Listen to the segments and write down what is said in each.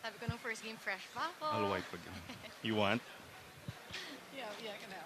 Sabi ko nung first game, fresh pa ako. I'll wipe again. You want? Yeah, yeah, I can have.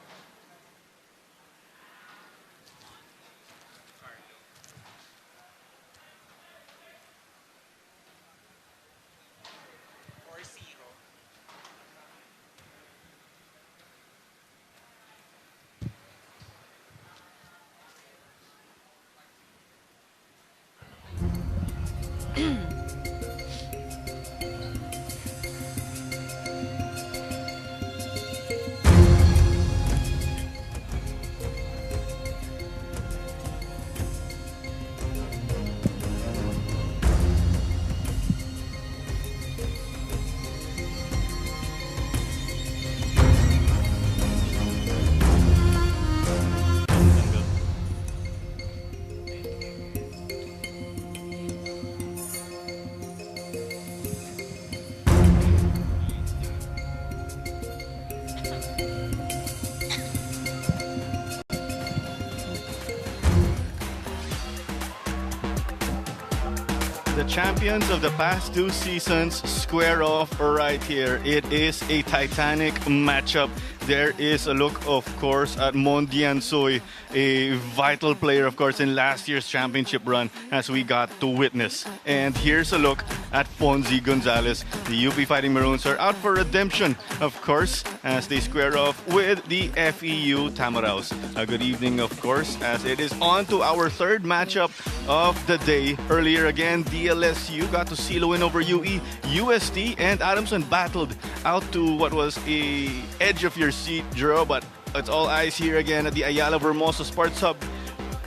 The champions of the past 2 seasons square off right here. It is a titanic matchup. There is a look, of course, at Mondian Soy, a vital player, of course, in last year's championship run, as we got to witness. And here's a look at Fonzie Gonzalez. The UP Fighting Maroons are out for redemption, of course, as they square off with the FEU Tamaraws. A good evening, of course, as it is on to our third matchup of the day. Earlier again, DLSU got to seal a win over UE. UST and Adamson battled out to what was a edge of your seat draw, but it's all eyes here again at the Ayala Vermosa Sports Hub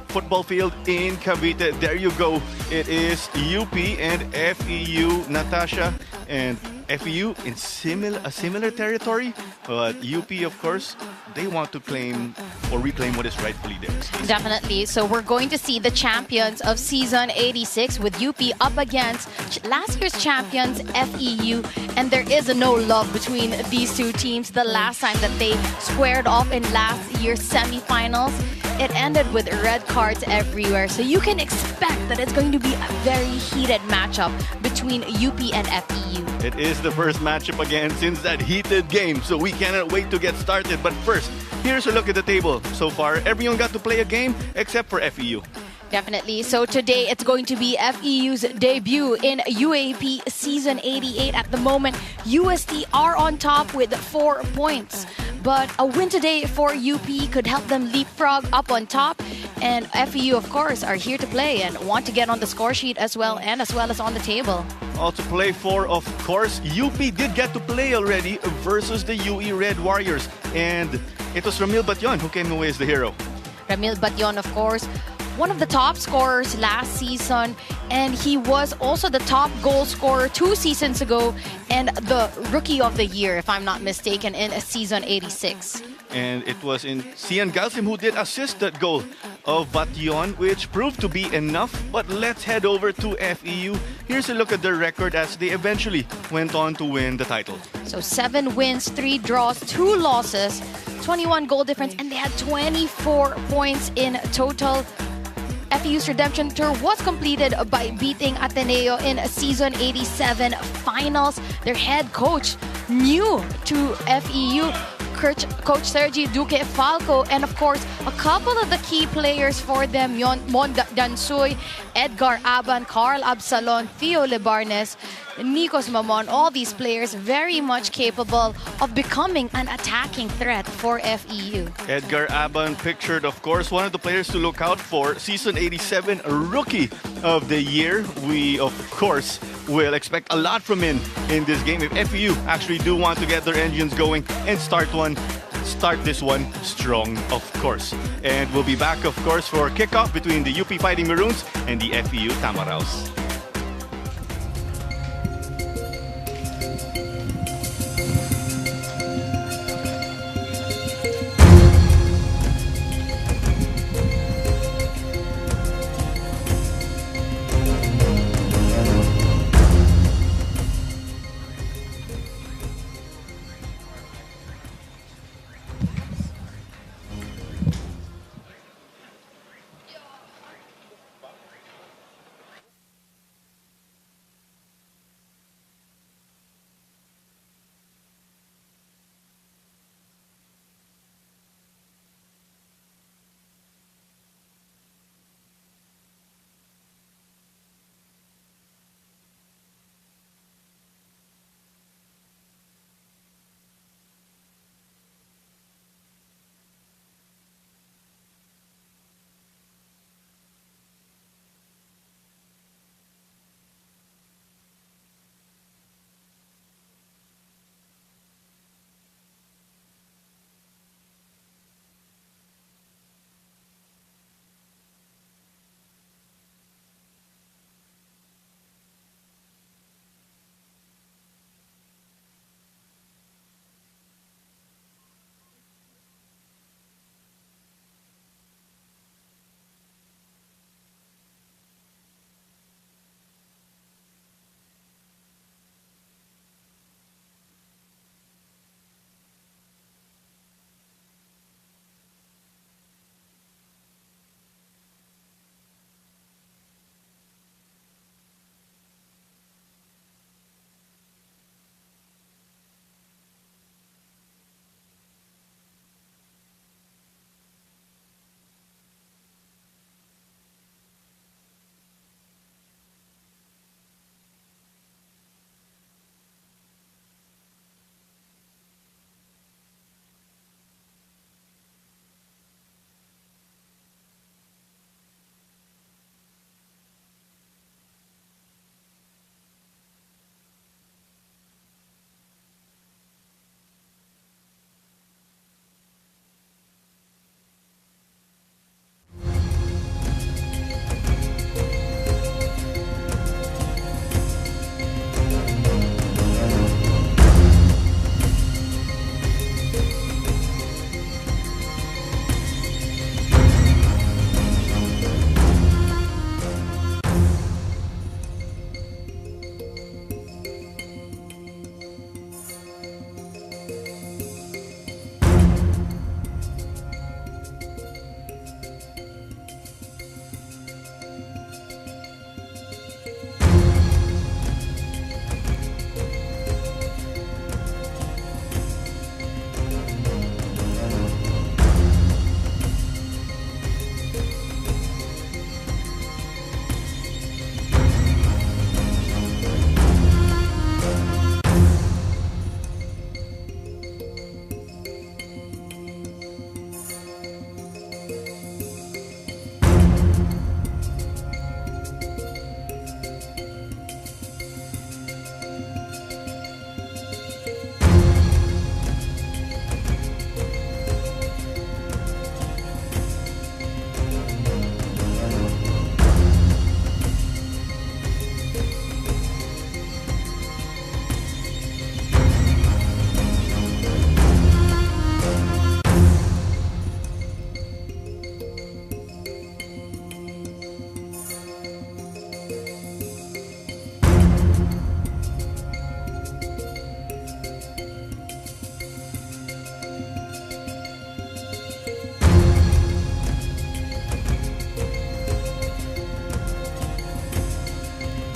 football field in Cavite. There you go. It is UP and FEU. Natasha, and FEU in a similar territory, but UP, of course, they want to claim or reclaim what is rightfully theirs. Definitely. So we're going to see the champions of season 86 with UP up against last year's champions FEU, and there is a no love between these two teams. The last time that they squared off in last year's semifinals, it ended with red cards everywhere. So you can expect that it's going to be a very heated matchup between UP and FEU. It is the first matchup again since that heated game, so we cannot wait to get started. But first, here's a look at the table. So far, everyone got to play a game except for FEU. Definitely. So today it's going to be FEU's debut in UAAP Season 88. At the moment, UST are on top with 4 points. But a win today for UP could help them leapfrog up on top. And FEU, of course, are here to play and want to get on the score sheet as well as on the table. All to play for, of course. UP did get to play already versus the UE Red Warriors. And it was Ramil Batyon who came away as the hero. Ramil Batyon, of course, one of the top scorers last season, and he was also the top goal scorer 2 seasons ago and the Rookie of the Year, if I'm not mistaken, in season 86. And it was in Sian Galsim who did assist that goal of Batyon, which proved to be enough. But let's head over to FEU. Here's a look at their record as they eventually went on to win the title. So 7 wins, 3 draws, 2 losses, 21 goal difference, and they had 24 points in total. FEU's redemption tour was completed by beating Ateneo in season 87 finals. Their head coach, new to FEU, Coach Sergi Duque Falco, and of course a couple of the key players for them, Mon Dansoy, Edgar Aban, Carl Absalon, Theo Lebarnes, Nikos Mamon. All these players very much capable of becoming an attacking threat for FEU. Edgar Aban pictured, of course, one of the players to look out for. Season 87 Rookie of the Year. We, of course, will expect a lot from him in this game if FEU actually do want to get their engines going and start this one strong, of course. And we'll be back, of course, for kickoff between the UP Fighting Maroons and the FEU Tamaraws.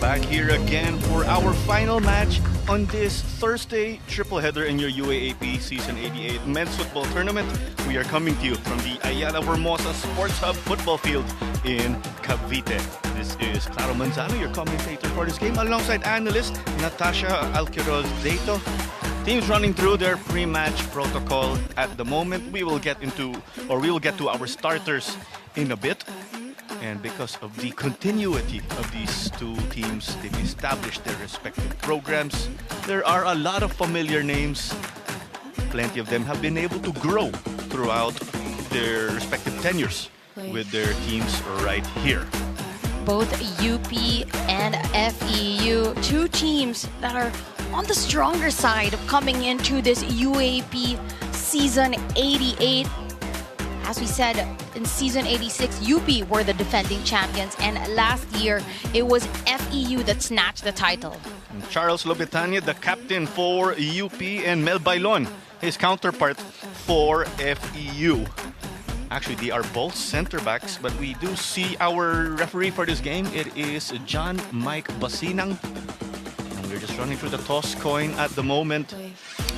back here again for our final match on this Thursday triple header in your UAAP Season 88 Men's Football Tournament. We are coming to you from the Ayala Formosa Sports Hub football field in Cavite. This is Claro Manzano, your commentator for this game, alongside analyst Natasha Alquiroz-Dato. Teams running through their pre-match protocol at the moment. We will get to our starters in a bit. And because of the continuity of these two teams, they've established their respective programs. There are a lot of familiar names. Plenty of them have been able to grow throughout their respective tenures with their teams right here. Both UP and FEU, two teams that are on the stronger side of coming into this UAP Season 88. As we said, in Season 86, UP were the defending champions, and last year it was FEU that snatched the title. And Charles Lobetania, the captain for UP, and Mel Bailon, his counterpart for FEU. Actually, they are both center backs, but we do see our referee for this game. It is John Mike Basinang. And we're just running through the toss coin at the moment.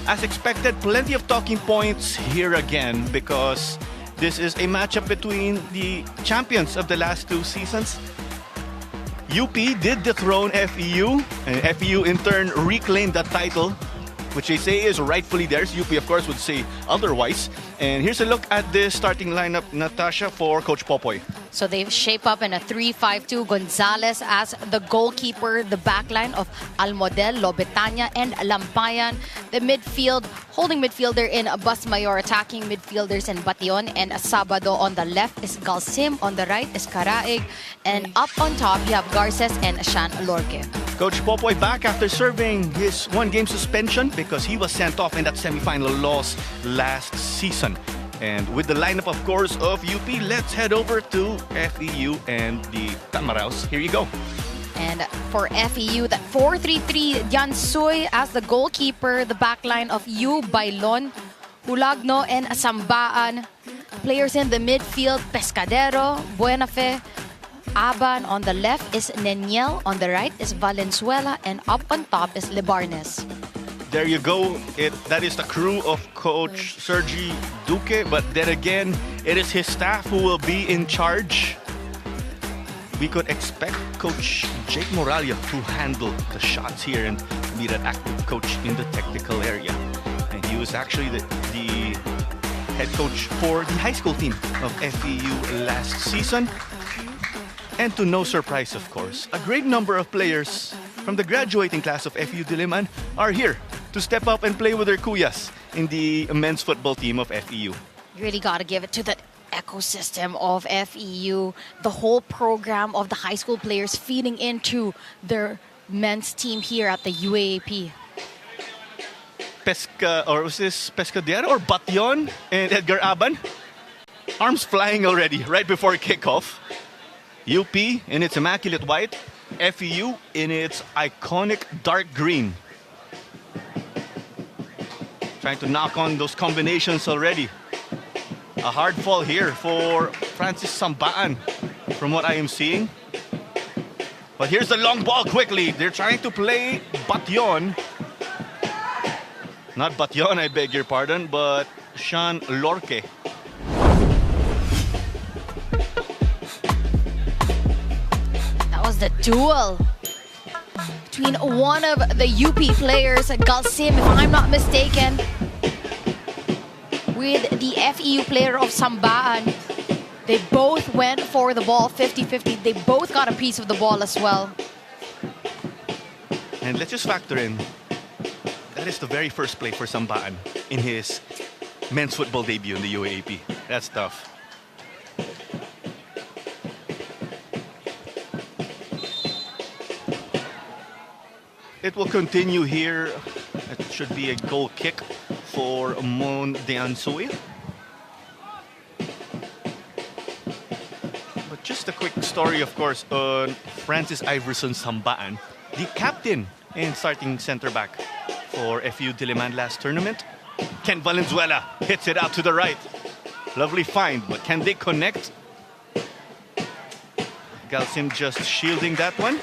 As expected, plenty of talking points here again because this is a matchup between the champions of the last two seasons. UP did dethrone FEU, and FEU in turn reclaimed that title, which they say is rightfully theirs. UP, of course, would say otherwise. And here's a look at the starting lineup, Natasha, for Coach Popoy. So they've shaped up in a 3-5-2. Gonzalez as the goalkeeper, the backline of Almodel, Lobetania, and Lampayan. The midfield, holding midfielder in Basmayor, attacking midfielders in Bation and Sabado. On the left is Galsim, on the right is Caraig, and up on top you have Garces and Shan Lorque. Coach Popoy back after serving his one-game suspension because he was sent off in that semi-final loss last season. And with the lineup, of course, of UP, let's head over to FEU and the Tamaraws. Here you go. And for FEU, that 4-3-3, Jan Soy as the goalkeeper, the backline of U, Bailon, Hulagno, and Sambaan. Players in the midfield, Pescadero, Buenafe, Aban. On the left is Neniel, on the right is Valenzuela, and up on top is Libarnes. There you go. That is the crew of Coach Sergi Duque, but then again, it is his staff who will be in charge. We could expect Coach Jake Moralia to handle the shots here and be that active coach in the technical area. And he was actually the head coach for the high school team of FEU last season. And to no surprise, of course, a great number of players from the graduating class of FEU Diliman are here to step up and play with their kuyas in the men's football team of FEU. You really got to give it to the ecosystem of FEU, the whole program of the high school players feeding into their men's team here at the UAAP. Was this Pescadero or Bation and Edgar Aban? Arms flying already right before kickoff. UP in its immaculate white, FEU in its iconic dark green. Trying to knock on those combinations already. A hard fall here for Francis Sambaan from what I am seeing. But here's the long ball quickly. They're trying to play Bation. Not Bation, I beg your pardon, but Shan Lorque. That was the duel between one of the UP players, Galsim, if I'm not mistaken, with the FEU player of Sambaan. They both went for the ball 50-50. They both got a piece of the ball as well. And let's just factor in, that is the very first play for Sambaan in his men's football debut in the UAAP. That's tough. It will continue here. It should be a goal kick for Mon Deansoy. But just a quick story, of course, on Francis Iverson Sambaan, the captain and starting center back for FEU Diliman last tournament. Ken Valenzuela hits it out to the right. Lovely find, but can they connect? Galsim just shielding that one.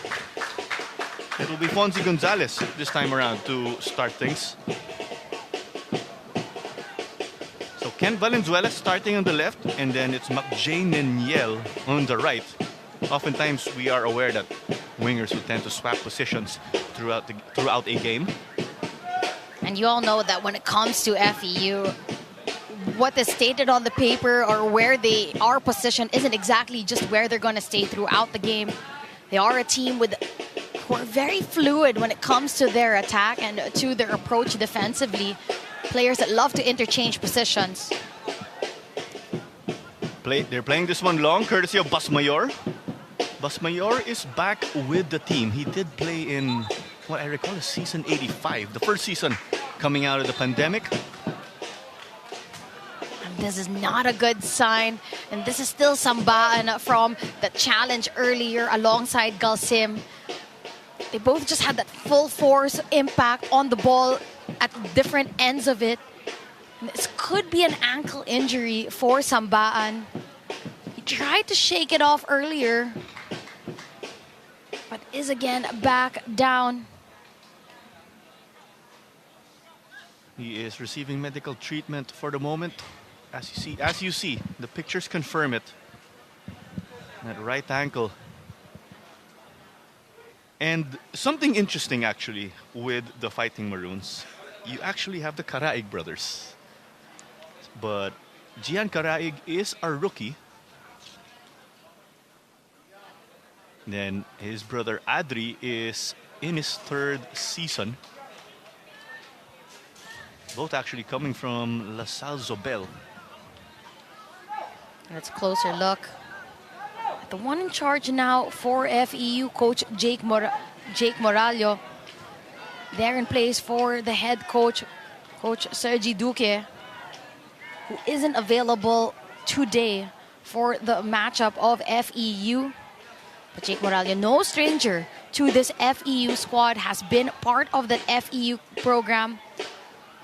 It'll be Fonzie Gonzalez this time around to start things. So Ken Valenzuela starting on the left, and then it's McJay Neniel on the right. Oftentimes we are aware that wingers who tend to swap positions throughout a game. And you all know that when it comes to FEU, what is stated on the paper or where they are positioned isn't exactly just where they're going to stay throughout the game. They are a team who are very fluid when it comes to their attack and to their approach defensively. Players that love to interchange positions. They're playing this one long, courtesy of Basmayor. Basmayor is back with the team. He did play in what I recall is season 85, the first season coming out of the pandemic. This is not a good sign. And this is still Sambaan from the challenge earlier alongside Galsim. They both just had that full force impact on the ball at different ends of it. And this could be an ankle injury for Sambaan. He tried to shake it off earlier, but is again back down. He is receiving medical treatment for the moment. As you see, the pictures confirm it. That right ankle. And something interesting actually with the Fighting Maroons, you actually have the Karaig brothers. But Gian Karaig is a rookie. Then his brother Adri is in his third season. Both actually coming from La Salle Zobel. Let's closer look. The one in charge now for FEU, Coach Jake Morallo. There in place for the head coach, Coach Sergi Duque, who isn't available today for the matchup of FEU. But Jake Morallo, no stranger to this FEU squad, has been part of that FEU program.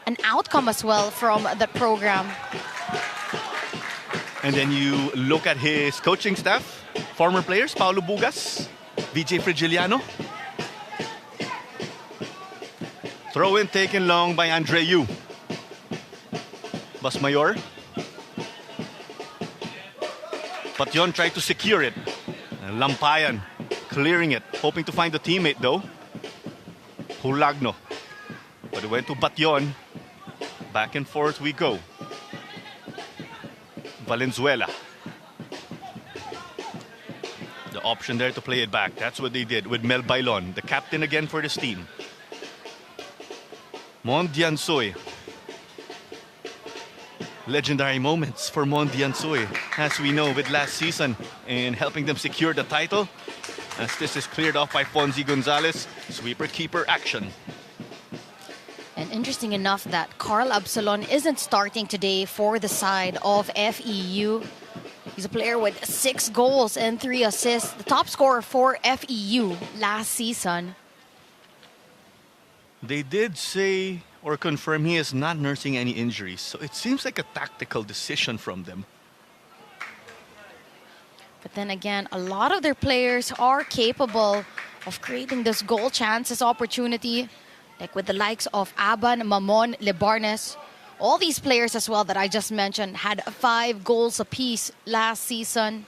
An outcome as well from that program. And then you look at his coaching staff, former players, Paulo Bugas, VJ Frigiliano. Throw in taken long by Andre Yu. Basmayor. Patyon tried to secure it. And Lampayan clearing it, hoping to find a teammate though. Hulagno. But it went to Batyon. Back and forth we go. Valenzuela. The option there to play it back. That's what they did with Mel Bailon, the captain again for this team. Mondiansoy. Legendary moments for Mondiansoy, as we know, with last season and helping them secure the title. As this is cleared off by Fonzie Gonzalez. Sweeper-keeper action. And interesting enough that Carl Absalon isn't starting today for the side of FEU. He's a player with 6 goals and 3 assists, the top scorer for FEU last season. They did say or confirm he is not nursing any injuries, so it seems like a tactical decision from them. But then again, a lot of their players are capable of creating this goal chances opportunity, like with the likes of Aban, Mamon, Libarnes. All these players as well that I just mentioned had 5 goals apiece last season.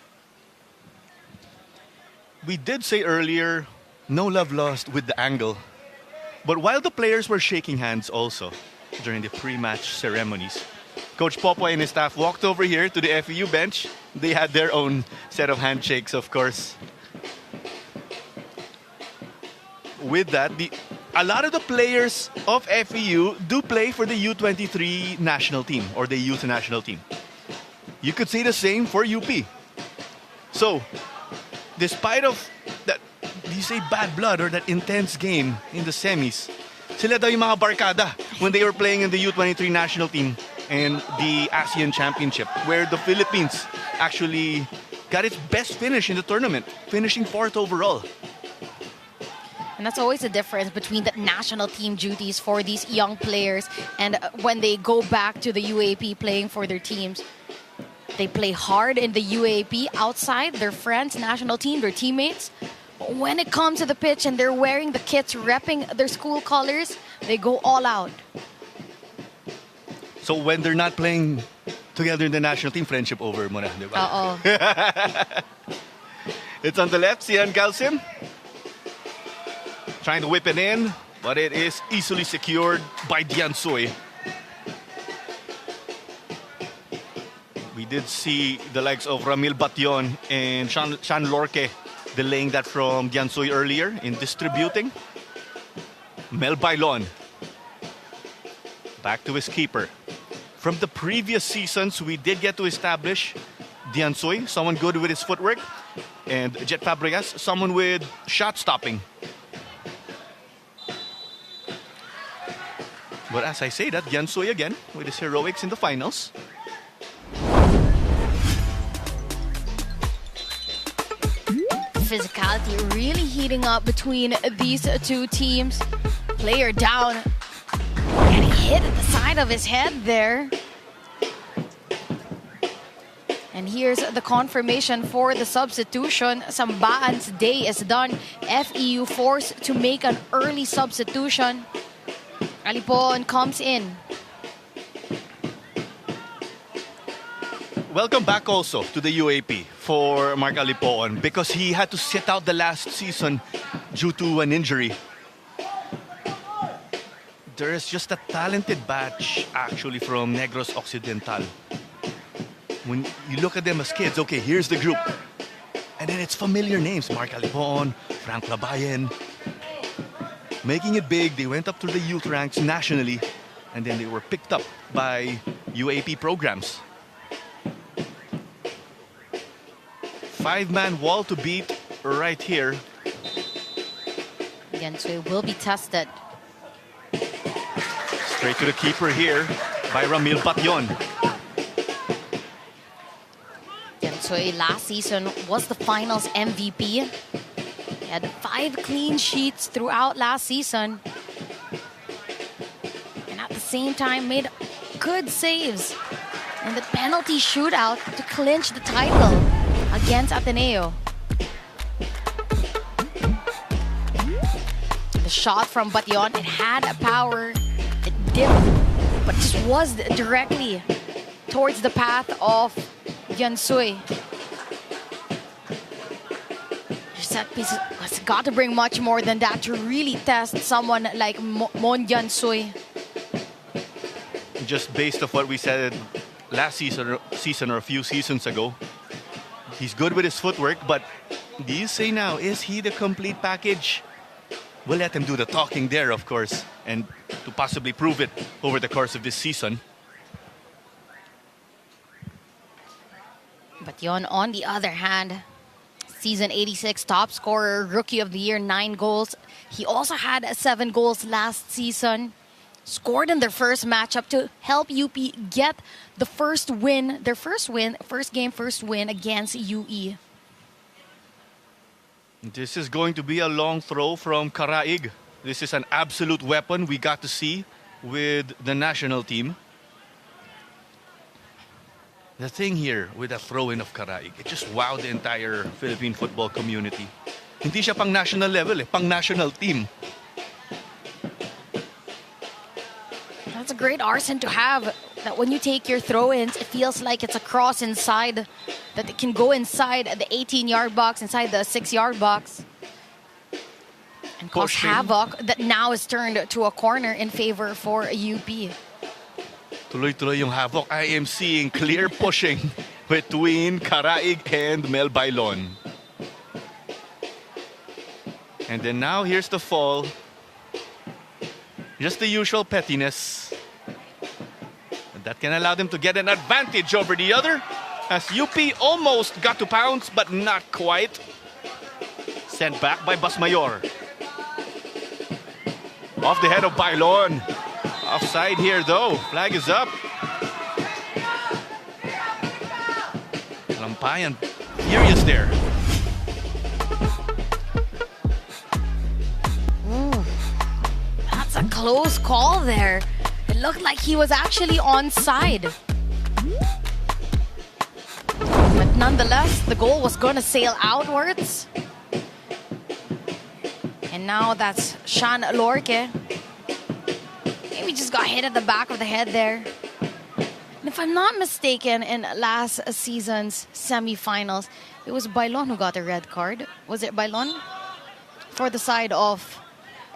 We did say earlier, no love lost with the angle. But while the players were shaking hands also during the pre-match ceremonies, Coach Popoy and his staff walked over here to the FEU bench. They had their own set of handshakes, of course. With that, a lot of the players of FEU do play for the U23 national team or the youth national team. You could say the same for UP. So, despite of that, you say bad blood or that intense game in the semis, sila daw yung mga barkada when they were playing in the U23 national team and the ASEAN Championship, where the Philippines actually got its best finish in the tournament, finishing 4th overall. And that's always the difference between the national team duties for these young players and when they go back to the UAAP playing for their teams. They play hard in the UAAP outside their friends, national team, their teammates. when it comes to the pitch and they're wearing the kits, repping their school colors, they go all out. So when they're not playing together in the national team, friendship over muna, di ba? It's on the left, Sian Galsim. Trying to whip it in, but it is easily secured by Diansoy. We did see the likes of Ramil Batyon and Sean Lorque delaying that from Diansoy earlier in distributing. Mel Bailon. Back to his keeper. From the previous seasons, we did get to establish Diansoy, someone good with his footwork, and Jet Fabregas, someone with shot stopping. But as I say that, Diansoy again with his heroics in the finals. Physicality really heating up between these two teams. Player down. And he hit at the side of his head there. And here's the confirmation for the substitution. Sambaan's day is done. FEU forced to make an early substitution. Alipon comes in. Welcome back also to the UAP for Mark Alipon because he had to sit out the last season due to an injury. There is just a talented batch actually from Negros Occidental. When you look at them as kids, okay, here's the group. And then it's familiar names. Mark Alipon, Frank Labayen. Making it big, they went up to the youth ranks nationally. And then they were picked up by UAP programs. Five-man wall to beat right here. Diansoy will be tested. Straight to the keeper here by Ramil Batyon. Diansoy last season was the finals MVP. He had 5 clean sheets throughout last season. And at the same time made good saves in the penalty shootout to clinch the title against Ateneo. The shot from Batyon, it had a power, it dipped, but just was directly towards the path of Diansoy. Your set piece has got to bring much more than that to really test someone like Mon Diansoy. Just based off what we said last season or a few seasons ago, he's good with his footwork, but do you say now, is he the complete package? We'll let him do the talking there, of course, and to possibly prove it over the course of this season. Batyon, on the other hand, season 86 top scorer, rookie of the year, 9 goals. He also had 7 goals last season. Scored in their first matchup to help UP get the first win, first game against UE. This is going to be a long throw from Karaig. This is an absolute weapon we got to see with the national team. The thing here with the throw-in of Karaig, it just wowed the entire Philippine football community. Hindi siya pang national level, pang national team. That's a great arsenal to have, that when you take your throw-ins, it feels like it's a cross inside, that it can go inside the 18-yard box, inside the 6-yard box, and cause havoc that now is turned to a corner in favor for UP. Tuloy-tuloy yung havoc. I am seeing clear pushing between Karaig and Mel Bailon. And then now here's the fall. Just the usual pettiness. That can allow them to get an advantage over the other, as UP almost got to pounce, but not quite. Sent back by Basmayor. Off the head of Bailon. Offside here though. Flag is up. Lampayan furious there. That's a close call there. It looked like he was actually onside. But nonetheless, the goal was going to sail outwards. And now that's Sean Lorque. Maybe just got hit at the back of the head there. And if I'm not mistaken, in last season's semifinals, it was Bailon who got a red card. Was it Bailon? For the side of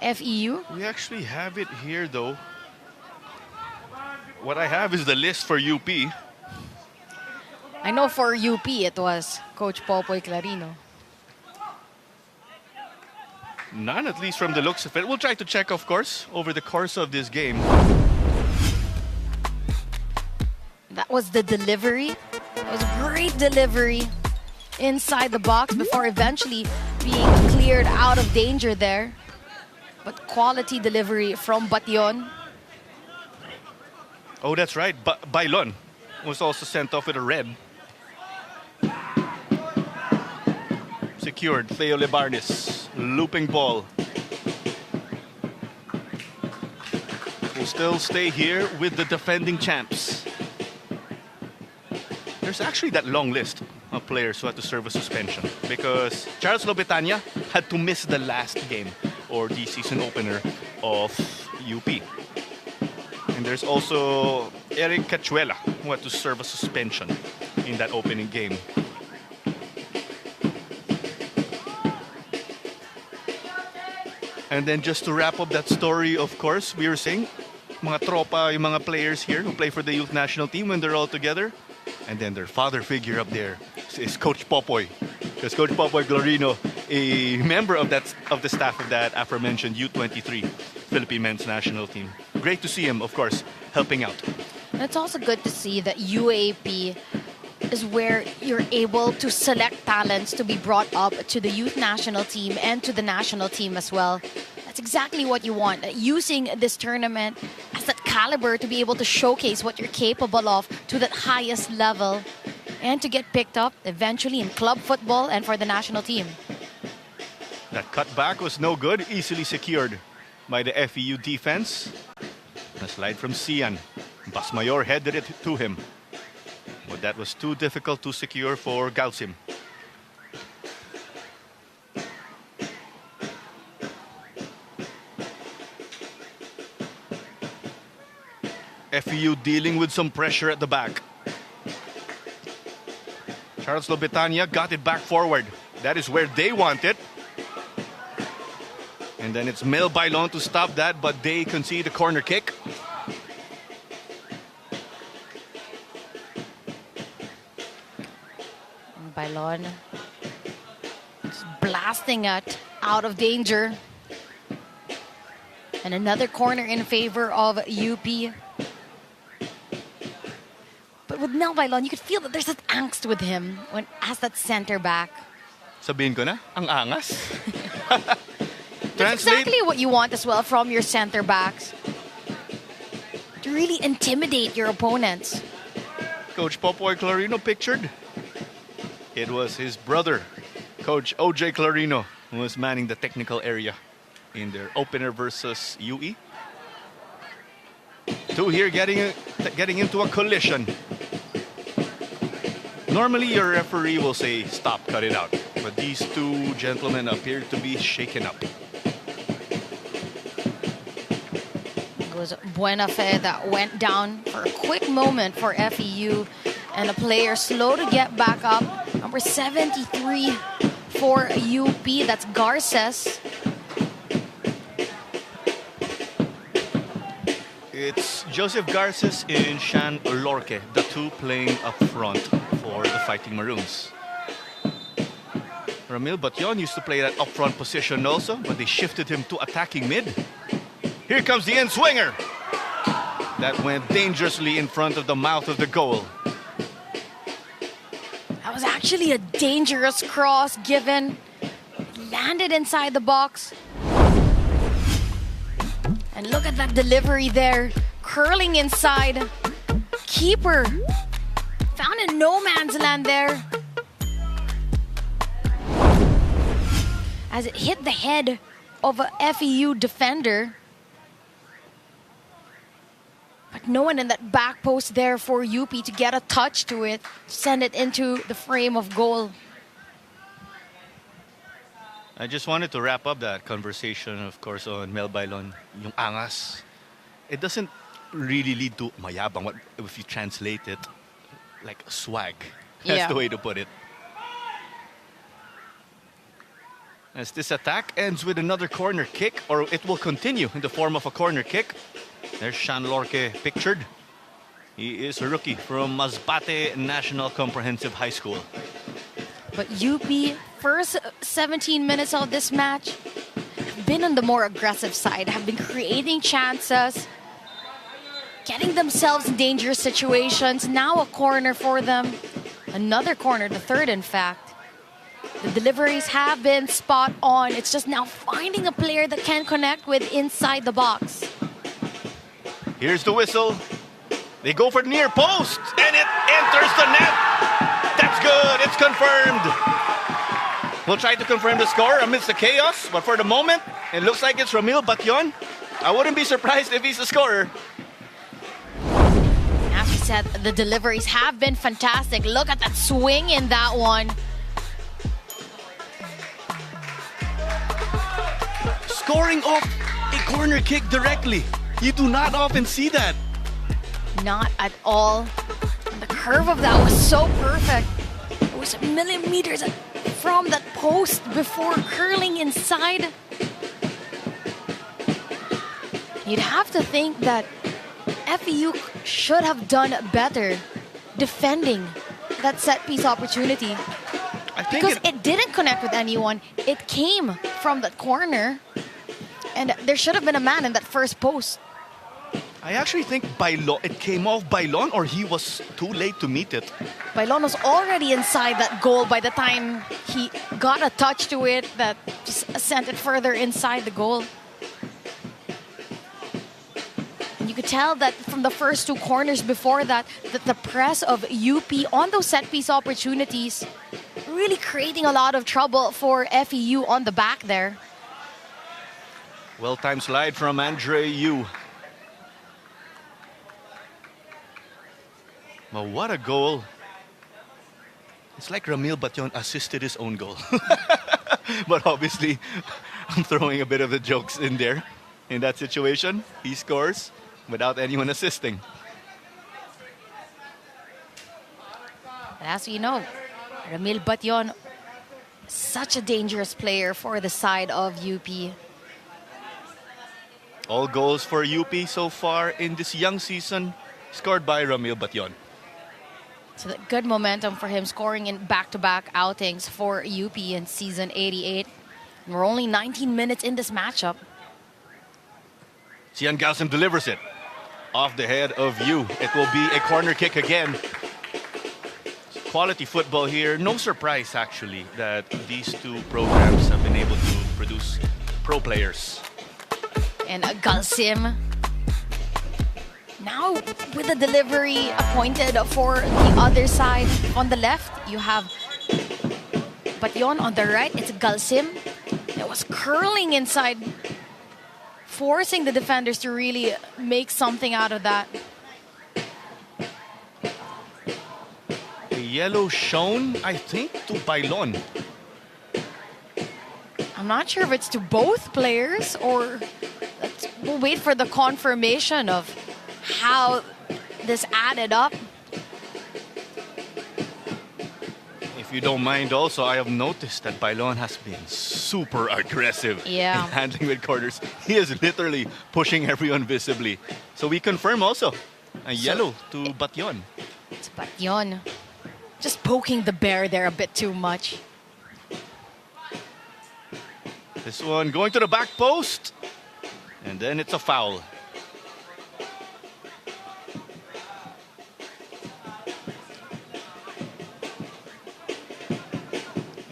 FEU? We actually have it here, though. What I have is the list for UP. I know for UP it was Coach Popoy Clarino. None, at least from the looks of it. We'll try to check, of course, over the course of this game. That was the delivery. That was a great delivery inside the box before eventually being cleared out of danger there. But quality delivery from Bation. Oh, that's right. Bailon was also sent off with a red. Secured. Theo Lebarnis. Looping ball. Will still stay here with the defending champs. There's actually that long list of players who had to serve a suspension because Charles Lobetania had to miss the last game or the season opener of UP. And there's also Eric Cachuela who had to serve a suspension in that opening game. And then just to wrap up that story, of course, we were saying, mga tropa, yung mga players here who play for the youth national team when they're all together. And then their father figure up there is Coach Popoy. Because Coach Popoy Clarino, a member of the staff of that aforementioned U23 Philippine men's national team. Great to see him, of course, helping out. And it's also good to see that UAAP is where you're able to select talents to be brought up to the youth national team and to the national team as well. That's exactly what you want. Using this tournament as that caliber to be able to showcase what you're capable of to that highest level and to get picked up eventually in club football and for the national team. That cutback was no good, easily secured by the FEU defense. A slide from Sian. Basmayor headed it to him. But that was too difficult to secure for Galsim. FEU dealing with some pressure at the back. Charles Lobetania got it back forward. That is where they want it. And then it's Mel Bailon to stop that, but they concede a corner kick. And Bailon just blasting it out of danger. And another corner in favor of UP. But with Mel Bailon, you could feel that there's that angst with him when as that center back. Sabihin ko na, ang angas. That's exactly what you want as well from your center backs. To really intimidate your opponents. Coach Popoy Clarino pictured. It was his brother, Coach OJ Clarino, who was manning the technical area in their opener versus UE. Two here getting into a collision. Normally your referee will say, stop, cut it out. But these two gentlemen appear to be shaken up. It was Buenafe that went down for a quick moment for FEU. And the player slow to get back up. Number 73 for UP, that's Garces. It's Joseph Garces and Shan Lorque, the two playing up front for the Fighting Maroons. Ramil Bation used to play that up front position also, but they shifted him to attacking mid. Here comes the end swinger. That went dangerously in front of the mouth of the goal. That was actually a dangerous cross given. It landed inside the box. And look at that delivery there. Curling inside. Keeper found in no man's land there. As it hit the head of a FEU defender. But no one in that back post there for UP to get a touch to it. Send it into the frame of goal. I just wanted to wrap up that conversation, of course, on Mel Bailon. Yung angas, it doesn't really lead to mayabang. What if you translate it like swag? That's Yeah. the way to put it. As this attack ends with another corner kick, or it will continue in the form of a corner kick. There's Sean Lorque pictured. He is a rookie from Masbate National Comprehensive High School. But UP, first 17 minutes of this match, have been on the more aggressive side, have been creating chances, getting themselves in dangerous situations. Now a corner for them. Another corner, the third in fact. The deliveries have been spot on. It's just now finding a player that can connect with inside the box. Here's the whistle. They go for the near post, and it enters the net. That's good. It's confirmed. We'll try to confirm the score amidst the chaos, but for the moment, it looks like it's Ramil Batyon. I wouldn't be surprised if he's the scorer. As we said, the deliveries have been fantastic. Look at that swing in that one. Scoring off a corner kick directly. You do not often see that. Not at all. The curve of that was so perfect. It was millimeters from that post before curling inside. You'd have to think that FEU should have done better defending that set piece opportunity. I think Because it didn't connect with anyone. It came from that corner. And there should have been a man in that first post. I actually think Bailon, it came off Bailon, or he was too late to meet it. Bailon was already inside that goal by the time he got a touch to it that just sent it further inside the goal. And you could tell that from the first two corners before that the press of UP on those set piece opportunities really creating a lot of trouble for FEU on the back there. Well-timed slide from Andre Yu. Well, what a goal. It's like Ramil Batyon assisted his own goal. But obviously, I'm throwing a bit of the jokes in there. In that situation, he scores without anyone assisting. But as you know, Ramil Batyon, such a dangerous player for the side of UP. All goals for UP so far in this young season scored by Ramil Batyon. So good momentum for him scoring in back-to-back outings for UP in season 88. And we're only 19 minutes in this matchup. Sian Galsim delivers it off the head of Yu. It will be a corner kick again. Quality football here. No surprise, actually, that these two programs have been able to produce pro players. And Galsim now with the delivery appointed for the other side. On the left, you have Batyon. On the right, it's Galsim. It was curling inside, forcing the defenders to really make something out of that. A yellow shown, I think, to Bailon. I'm not sure if it's to both players or we'll wait for the confirmation of how this added up. If you don't mind also, I have noticed that Bailon has been super aggressive in handling with corners. He is literally pushing everyone visibly. So we confirm also a yellow to Batyon. It's Batyon. Just poking the bear there a bit too much. This one going to the back post. And then it's a foul.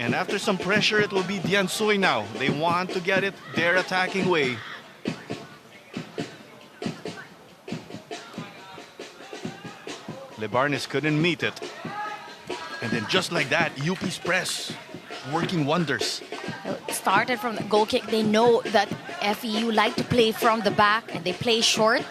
And after some pressure, it will be Diansoy now. They want to get it their attacking way. Lebarnes couldn't meet it. And then just like that, UP's press working wonders. It started from the goal kick. They know that FEU like to play from the back and they play short.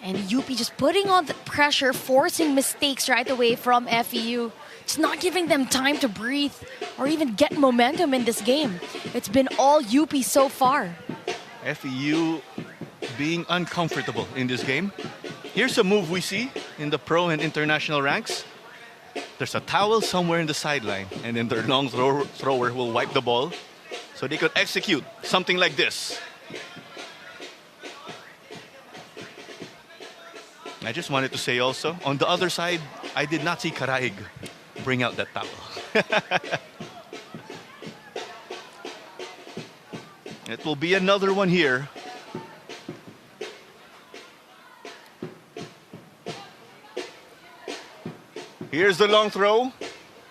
And UP just putting on the pressure, forcing mistakes right away from FEU It's not giving them time to breathe or even get momentum in this game. It's been all UP so far. FEU being uncomfortable in this game. Here's a move we see in the pro and international ranks. There's a towel somewhere in the sideline, and then their long thrower will wipe the ball so they could execute something like this. I just wanted to say also, on the other side, I did not see Karaig bring out that towel. It will be another one here. Here's the long throw,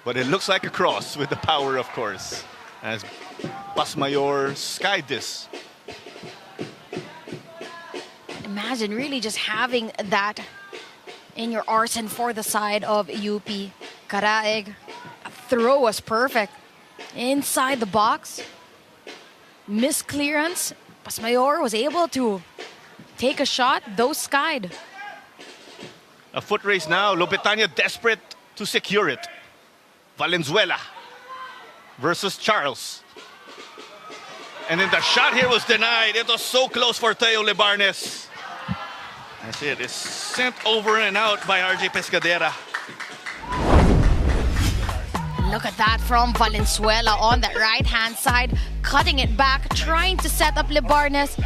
but it looks like a cross with the power, of course, as Pasmayor skied this. Imagine really just having that in your arsenal for the side of UP. Karaig, throw was perfect. Inside the box, missed clearance. Pasmayor was able to take a shot, those skied. A foot race now. Lopetania desperate to secure it. Valenzuela versus Charles. And then the shot here was denied. It was so close for Teo Lebarnes. That's it. It's sent over and out by RJ Pescadera. Look at that from Valenzuela on that right-hand side, cutting it back, trying to set up Lebarnes.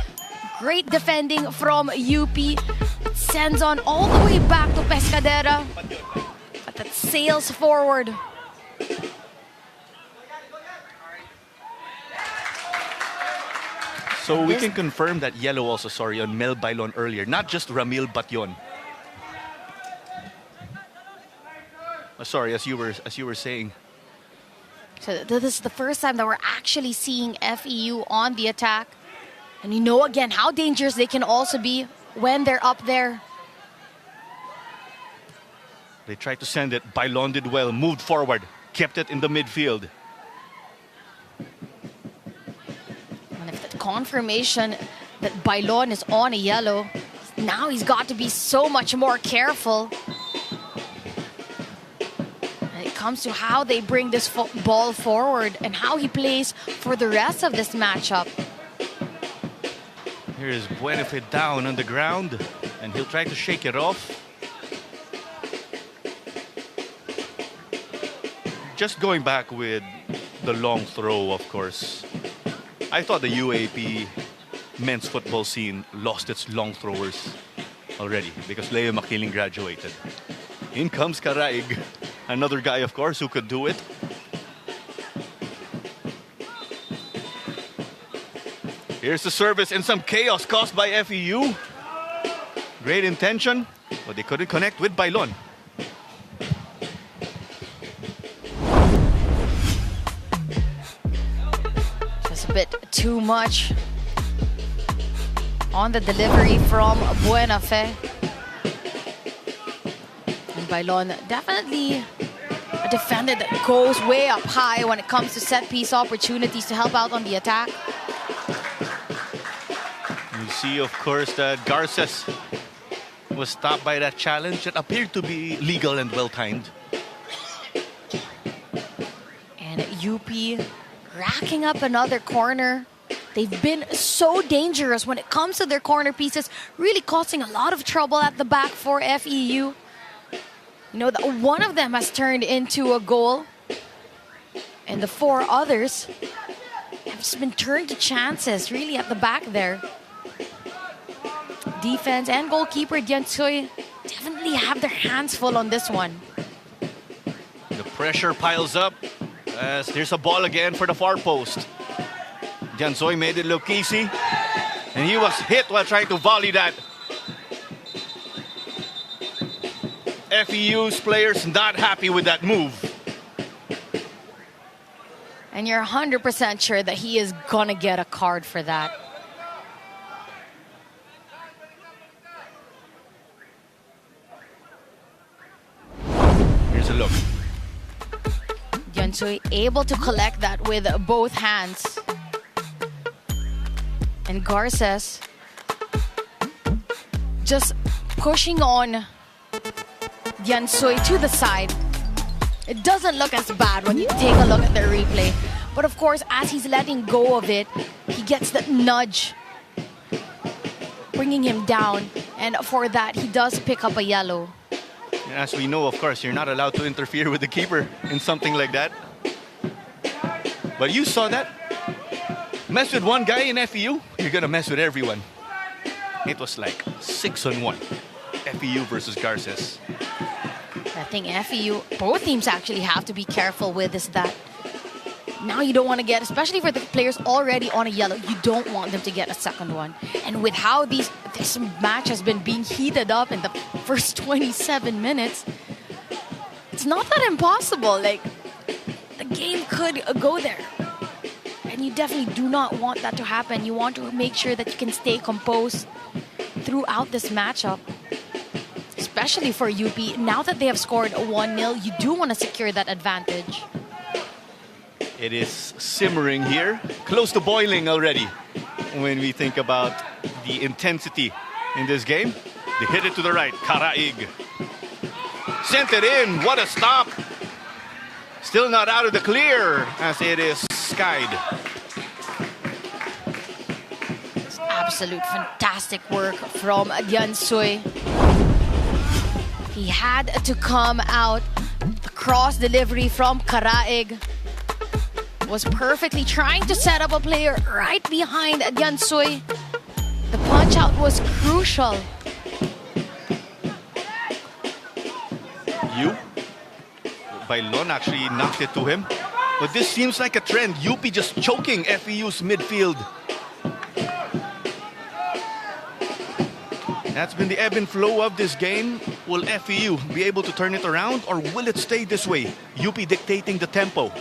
Great defending from UP. It sends on all the way back to Pescadera. But that sails forward. So we can confirm that yellow also, sorry, on Mel Bailon earlier. Not just Ramil Batyon. Sorry, as you were saying. So this is the first time that we're actually seeing FEU on the attack. And you know again how dangerous they can also be when they're up there. They tried to send it. Bailon did well, moved forward, kept it in the midfield. And if the confirmation that Bailon is on a yellow, now he's got to be so much more careful. And it comes to how they bring this ball forward and how he plays for the rest of this matchup. Here is Buenafit down on the ground, and he'll try to shake it off. Just going back with the long throw, of course. I thought the UAAP men's football scene lost its long throwers already because Leo Makiling graduated. In comes Karaig, another guy, of course, who could do it. Here's the service and some chaos caused by FEU. Great intention, but they couldn't connect with Bailon. Just a bit too much on the delivery from Buenafe. And Bailon definitely a defender that goes way up high when it comes to set piece opportunities to help out on the attack. See, of course, that Garces was stopped by that challenge that appeared to be legal and well-timed. And UP racking up another corner. They've been so dangerous when it comes to their corner pieces, really causing a lot of trouble at the back for FEU. You know, that one of them has turned into a goal, and the four others have just been turned to chances, really, at the back there. Defense and goalkeeper Diansoy definitely have their hands full on this one. The pressure piles up as there's a ball again for the far post. Diansoy made it look easy, and he was hit while trying to volley that. FEU's players not happy with that move. And you're 100% sure that he is gonna get a card for that. Here's a look. Diansoy able to collect that with both hands. And Garces just pushing on Diansoy to the side. It doesn't look as bad when you take a look at the replay. But of course, as he's letting go of it, he gets that nudge, bringing him down. And for that, he does pick up a yellow. As we know, of course, you're not allowed to interfere with the keeper in something like that. But you saw that. Mess with one guy in FEU, you're going to mess with everyone. It was like 6-on-1. FEU versus Garces. I think FEU, both teams actually have to be careful with is that now you don't want to get, especially for the players already on a yellow, you don't want them to get a second one. And with how this match has been being heated up in the first 27 minutes, it's not that impossible. Like, the game could go there. And you definitely do not want that to happen. You want to make sure that you can stay composed throughout this matchup. Especially for UP, now that they have scored 1-0, you do want to secure that advantage. It is simmering here, close to boiling already. When we think about the intensity in this game, they hit it to the right. Karaig sent it in. What a stop! Still not out of the clear as it is skied. It's absolute fantastic work from Diansoy. He had to come out. The cross delivery from Karaig was perfectly trying to set up a player right behind Diansoy. The punch out was crucial. Bailon actually knocked it to him. But this seems like a trend. UP just choking FEU's midfield. That's been the ebb and flow of this game. Will FEU be able to turn it around, or will it stay this way? UP dictating the tempo.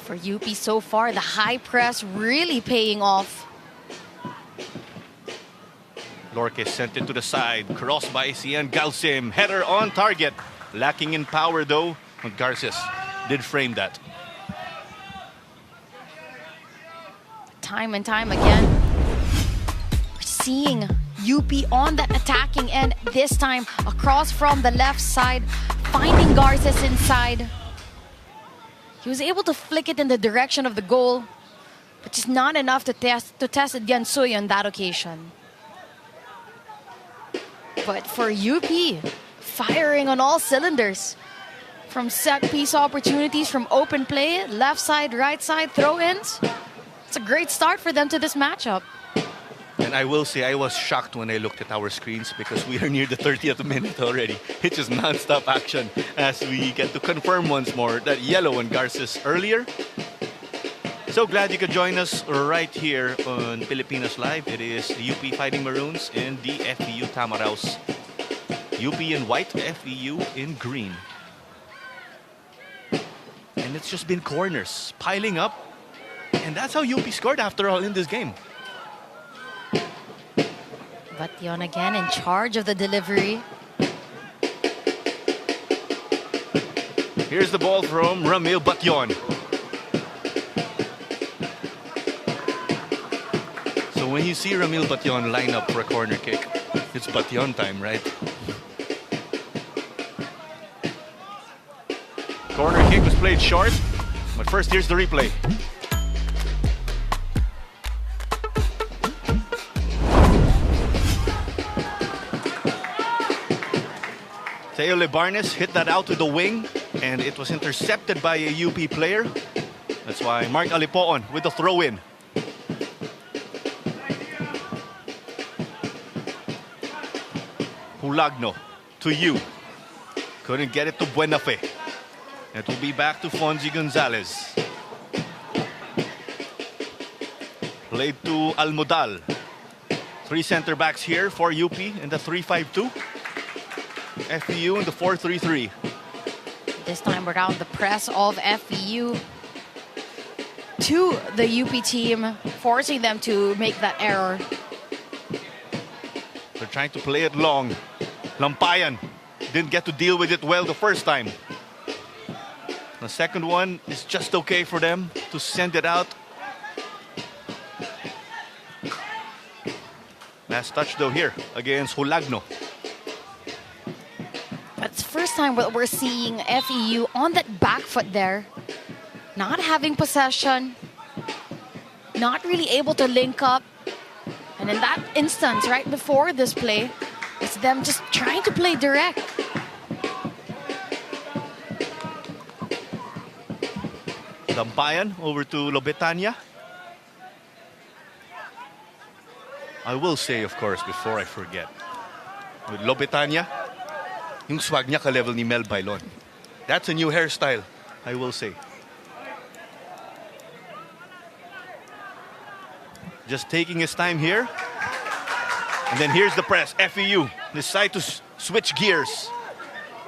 For UP so far, the high press really paying off. Lorque sent it to the side. Crossed by Cian Galsim. Header on target. Lacking in power though. Garces did frame that. Time and time again, we're seeing UP on that attacking end. This time across from the left side, finding Garces inside. He was able to flick it in the direction of the goal, but just not enough to test Diansoy on that occasion. But for UP, firing on all cylinders. From set piece opportunities, from open play, left side, right side, throw-ins. It's a great start for them to this matchup. And I will say I was shocked when I looked at our screens because we are near the 30th minute already. It's just non-stop action as we get to confirm once more that yellow on Garces earlier. So glad you could join us right here on Pilipinas Live. It is the UP Fighting Maroons and the FEU Tamaraws. UP in white, FEU in green. And it's just been corners piling up. And that's how UP scored after all in this game. Bation again in charge of the delivery. Here's the ball from Ramil Bation. So when you see Ramil Bation line up for a corner kick, it's Bation time, right? Corner kick was played short, but first here's the replay. Teo Lebarnes hit that out to the wing, and it was intercepted by a UP player. That's why Mark Alipoon with the throw-in. Hulagno to you. Couldn't get it to Buenafe. It will be back to Fonzie Gonzalez. Played to Almodal. Three center backs here for UP in the 3-5-2. FEU in the 4-3-3. This time around, the press of FEU to the UP team, forcing them to make that error. They're trying to play it long. Lampayan didn't get to deal with it well the first time. The second one is just okay for them to send it out. Last touch though here against Hulagno. It's the first time that we're seeing FEU on that back foot there. Not having possession. Not really able to link up. And in that instance, right before this play, it's them just trying to play direct. Lampayan over to Lobetania. I will say, of course, before I forget, with Lobetania, yung swag niya ka-level ni Mel Bailon. That's a new hairstyle, I will say. Just taking his time here. And then here's the press. FEU decide to switch gears.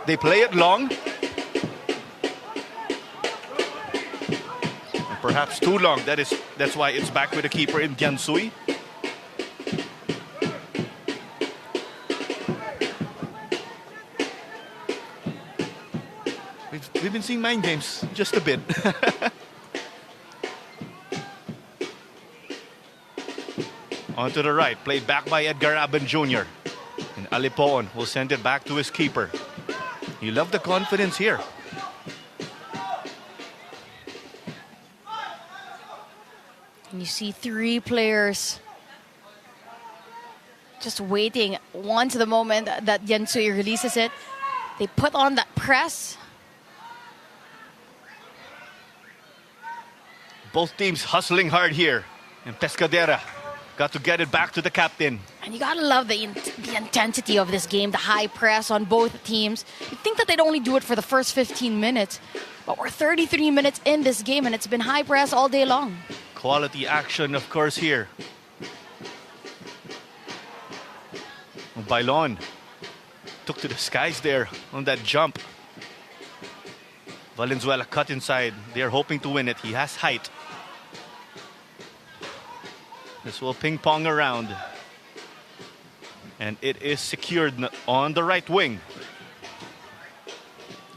They play it long. And perhaps too long. That's why it's back with the keeper in Giansui. We've been seeing mind games just a bit. On to the right, played back by Edgar Aben Jr. And Alipoon will send it back to his keeper. You love the confidence here. And you see three players just waiting. Once the moment that Giansui releases it, they put on that press. Both teams hustling hard here. And Pescadera got to get it back to the captain. And you gotta love the intensity of this game, the high press on both teams. You'd think that they'd only do it for the first 15 minutes, but we're 33 minutes in this game and it's been high press all day long. Quality action, of course, here. Bailon took to the skies there on that jump. Valenzuela cut inside. They're hoping to win it. He has height. This will ping-pong around. And it is secured on the right wing.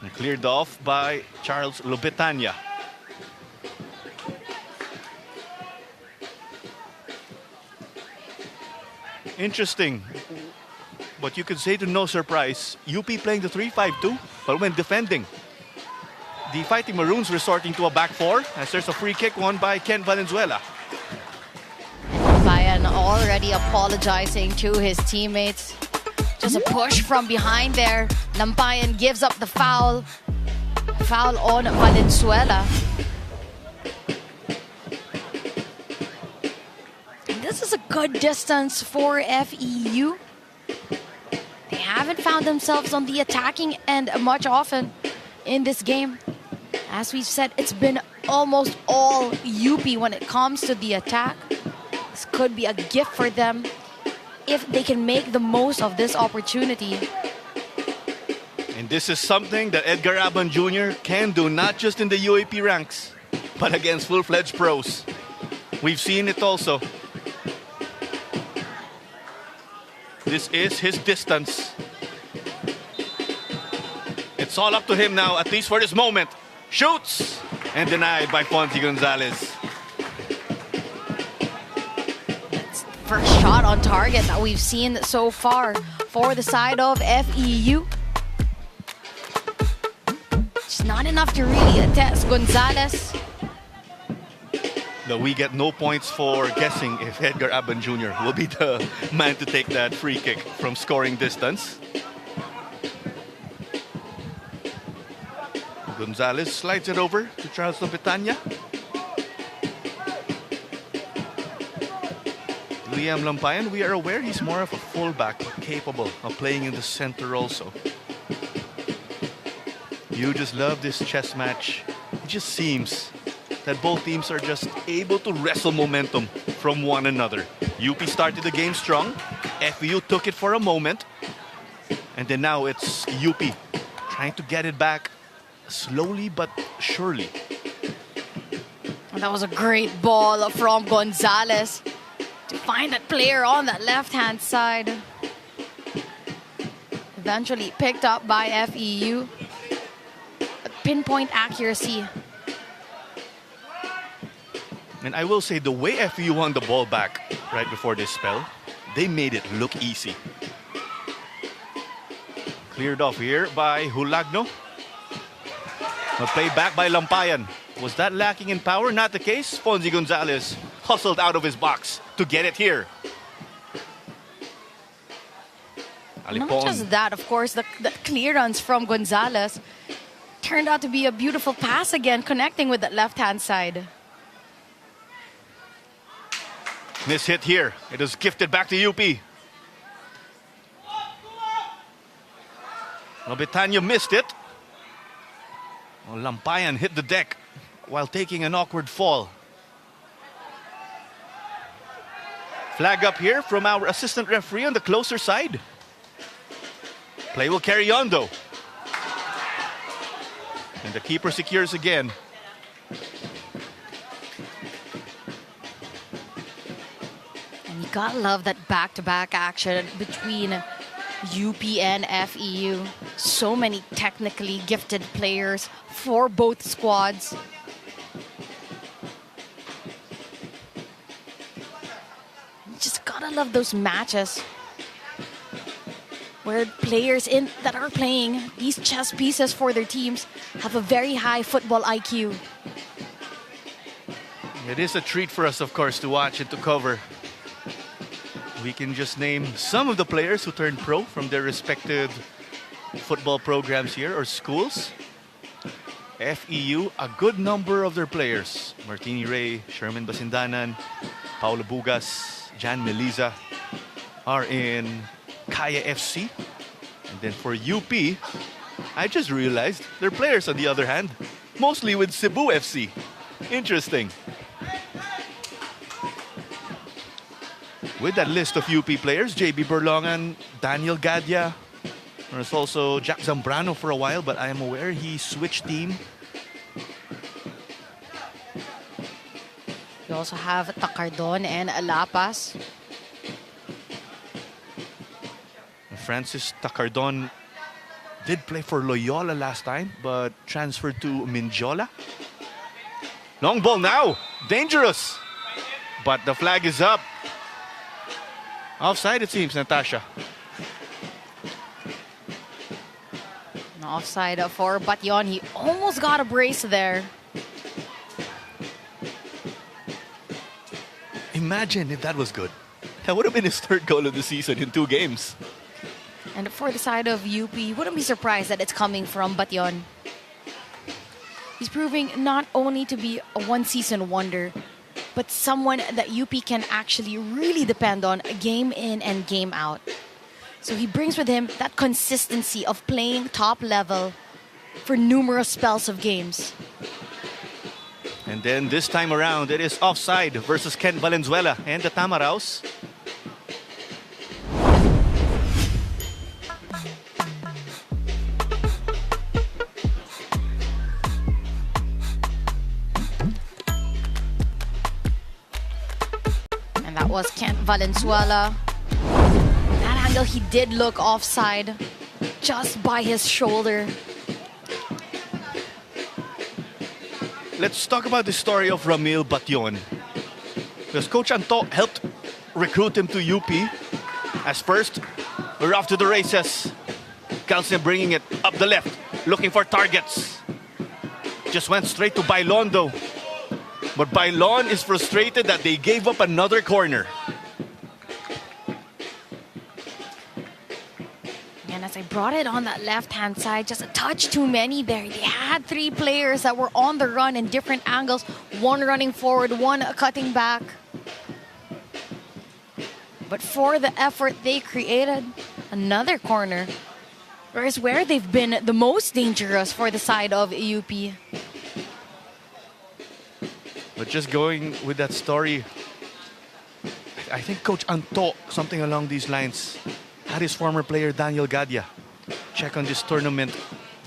And cleared off by Charles Lobetania. Interesting. But you could say to no surprise, UP playing the 3-5-2, but when defending, the Fighting Maroons resorting to a back four as there's a free kick won by Ken Valenzuela. Bayan already apologizing to his teammates. Just a push from behind there. Lampayan gives up the foul. Foul on Valenzuela. And this is a good distance for FEU. They haven't found themselves on the attacking end much often in this game. As we've said, it's been almost all UP when it comes to the attack. This could be a gift for them if they can make the most of this opportunity. And this is something that Edgar Aban Jr. can do, not just in the UAP ranks, but against full-fledged pros. We've seen it also. This is his distance. It's all up to him now, at least for this moment. Shoots! And denied by Fonzie Gonzalez. That's the first shot on target that we've seen so far for the side of FEU. It's not enough to really test Gonzalez. No, we get no points for guessing if Edgar Aban Jr. will be the man to take that free kick from scoring distance. Gonzalez slides it over to Charles Lobetania. Liam Lampayan, we are aware he's more of a fullback, but capable of playing in the center also. You just love this chess match. It just seems that both teams are just able to wrestle momentum from one another. UP started the game strong. FEU took it for a moment. And then now it's UP trying to get it back slowly but surely. And that was a great ball from Gonzalez to find that player on that left-hand side. Eventually picked up by FEU. A pinpoint accuracy. And I will say the way FEU won the ball back right before this spell, they made it look easy. Cleared off here by Hulagno. A play back by Lampayan. Was that lacking in power? Not the case. Fonzie Gonzalez hustled out of his box to get it here. Not just that, of course, the clearance from Gonzalez turned out to be a beautiful pass again, connecting with that left-hand side. This hit here, it is gifted back to UP. Nobitanya missed it. Well, Lampayan hit the deck while taking an awkward fall. Flag up here from our assistant referee on the closer side. Play will carry on though. And the keeper secures again. And you gotta love that back-to-back action between UP and FEU. So many technically gifted players for both squads. You just gotta love those matches where players that are playing these chess pieces for their teams have a very high football IQ. It is a treat for us, of course, to watch and to cover. We can just name some of the players who turned pro from their respective football programs here or schools. FEU, a good number of their players. Martini Ray, Sherman Basindanan, Paulo Bugas, Jan Meliza are in Kaya FC. And then for UP, I just realized their players, on the other hand, mostly with Cebu FC. Interesting. With that list of UP players, JB Berlongan, Daniel Gadya. There's also Jack Zambrano for a while, but I am aware he switched team. You also have Tacardon and Alapas. Francis Tacardon did play for Loyola last time, but transferred to Mindiola. Long ball now. Dangerous. But the flag is up. Offside, it seems, Natasha. Offside for Batyon. He almost got a brace there. Imagine if that was good. That would have been his third goal of the season in 2 games. And for the side of UP, wouldn't be surprised that it's coming from Batyon. He's proving not only to be a one-season wonder, but someone that UP can actually really depend on game in and game out. So he brings with him that consistency of playing top level for numerous spells of games. And then this time around, it is offside versus Ken Valenzuela and the Tamaraws. And that was Kent Valenzuela. That angle, he did look offside just by his shoulder. Let's talk about the story of Ramil Batyon. Because Coach Anto helped recruit him to UP. As first, we're off to the races. Calcium bringing it up the left, looking for targets. Just went straight to Bailon though. But Bailon is frustrated that they gave up another corner. And as I brought it on that left-hand side, just a touch too many there. They had 3 players that were on the run in different angles. One running forward, one cutting back. But for the effort they created, another corner. Whereas where they've been the most dangerous for the side of UP. But just going with that story, I think Coach Anto, something along these lines, had his former player Daniel Gadya check on this tournament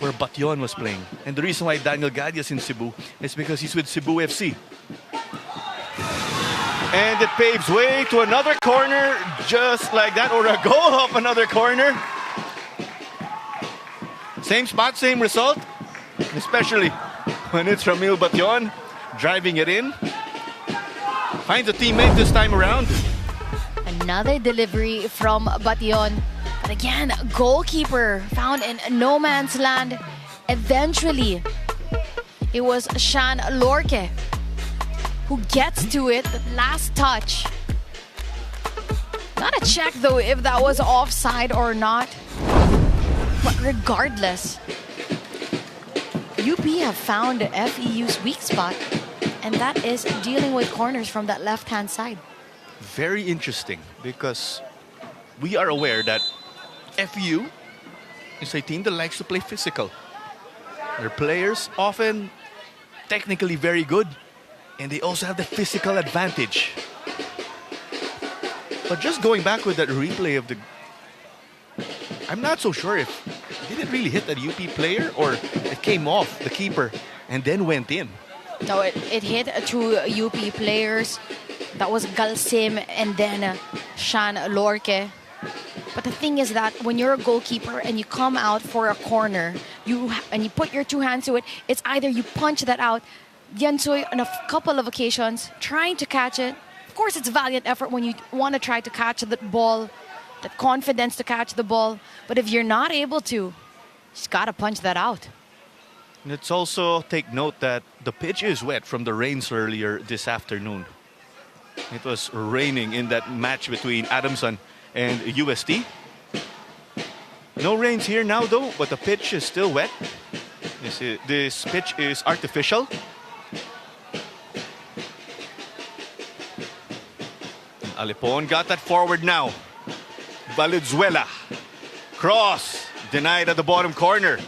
where Batyon was playing. And the reason why Daniel Gadya is in Cebu is because he's with Cebu FC. And it paves way to another corner just like that, or a goal off another corner. Same spot, same result, especially when it's Ramil Batyon driving it in. Finds a teammate this time around. Another delivery from Batyon. again, goalkeeper found in no man's land. Eventually, it was Shan Lorke who gets to it, the last touch. Gotta check though if that was offside or not. But regardless, UP have found FEU's weak spot, and that is dealing with corners from that left-hand side. Very interesting, because we are aware that FEU is a team that likes to play physical. Their players often technically very good, and they also have the physical advantage. But just going back with that replay of the... I'm not so sure if did it really hit that UP player or it came off the keeper and then went in. No, it hit two UP players. That was Galsim and then Shan Lorke. But the thing is that when you're a goalkeeper and you come out for a corner, you put your two hands to it, it's either you punch that out. Yansoy on a couple of occasions trying to catch it. Of course, it's valiant effort when you want to try to catch the ball, that confidence to catch the ball. But if you're not able to, you just gotta punch that out. Let's also take note that the pitch is wet from the rains earlier this afternoon. It was raining in that match between Adamson and UST. No rains here now though, but the pitch is still wet. This pitch is artificial. Alipon got that forward now. Valenzuela. Cross. Denied at the bottom corner.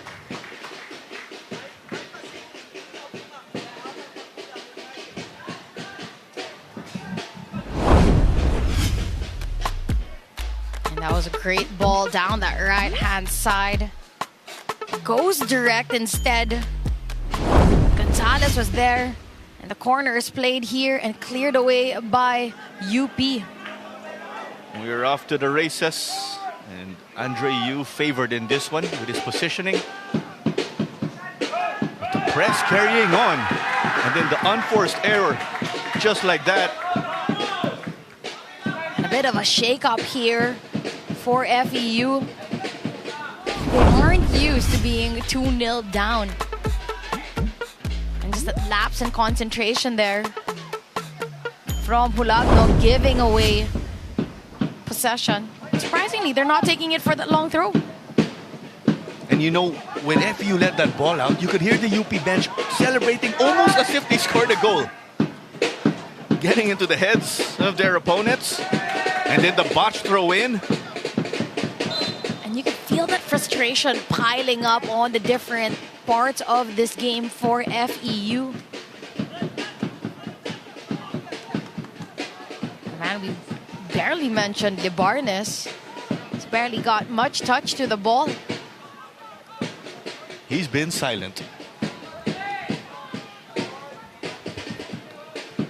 And that was a great ball down that right-hand side. Goes direct instead. Gonzalez was there. And the corner is played here and cleared away by UP. We're off to the races. And Andre Yu favored in this one with his positioning. But the press carrying on. And then the unforced error. Just like that. And a bit of a shake-up here for FEU. They aren't used to being 2-0 down. And just that lapse in concentration there from Hulagno, giving away possession. Surprisingly, they're not taking it for that long throw. And you know, when FEU let that ball out, you could hear the UP bench celebrating almost as if they scored a goal. Getting into the heads of their opponents. And then the botch throw in. And you can feel that frustration piling up on the different parts of this game for FEU. Man, we barely mentioned Libarnes. He's barely got much touch to the ball. He's been silent.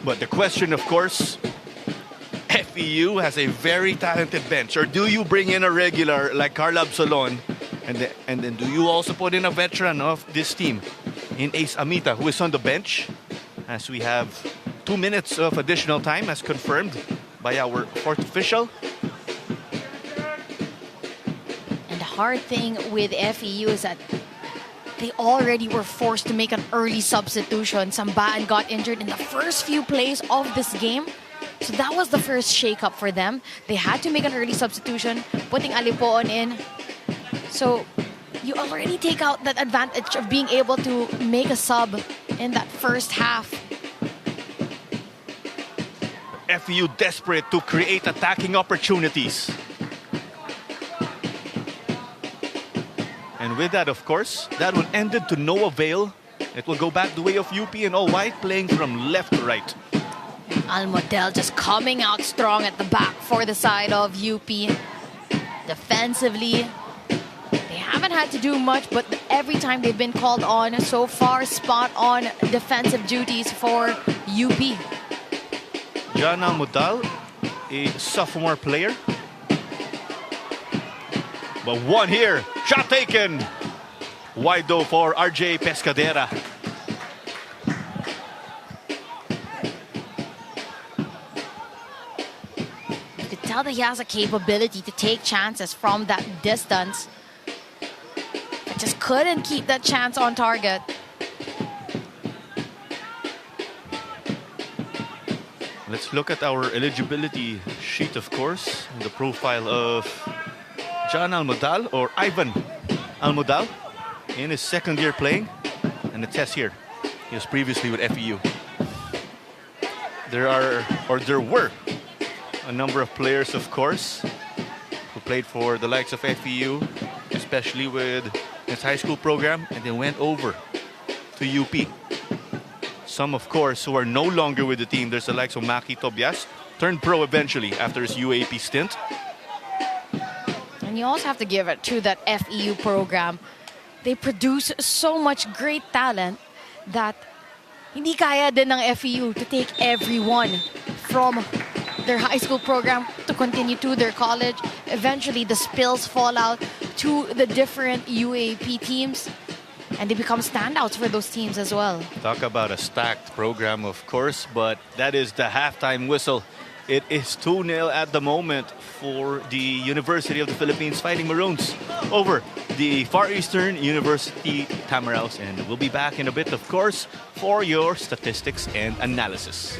But the question, of course, FEU has a very talented bench. Or do you bring in a regular like Carl Absolon? And then do you also put in a veteran of this team in Ace Amita, who is on the bench, as we have 2 minutes of additional time as confirmed by our fourth official. And the hard thing with FEU is that they already were forced to make an early substitution. Sambaan got injured in the first few plays of this game. So that was the first shake-up for them. They had to make an early substitution, putting Alipoon in. So you already take out that advantage of being able to make a sub in that first half. FEU desperate to create attacking opportunities. And with that, of course, that one ended to no avail. It will go back the way of UP and all white, playing from left to right. Almodel just coming out strong at the back for the side of UP. Defensively, they haven't had to do much, but every time they've been called on so far, spot on defensive duties for UP. Jana Mudal, a sophomore player. But one here, shot taken. Wide though for RJ Pescadera. tell that he has a capability to take chances from that distance. But just couldn't keep that chance on target. Let's look at our eligibility sheet, of course. The profile of John Almodal, or Ivan Almodal, in his second year playing. And the test here, he was previously with FEU. There were a number of players, of course, who played for the likes of FEU, especially with his high school program, and then went over to UP. Some, of course, who are no longer with the team. There's the likes of Maki Tobias, turned pro eventually after his UAAP stint. And you also have to give it to that FEU program. They produce so much great talent that hindi kaya din ng FEU to take everyone from their high school program to continue to their college. Eventually, the spills fall out to the different UAAP teams, and they become standouts for those teams as well. Talk about a stacked program, of course, but that is the halftime whistle. It is 2-0 at the moment for the University of the Philippines Fighting Maroons over the Far Eastern University Tamaraws. And we'll be back in a bit, of course, for your statistics and analysis.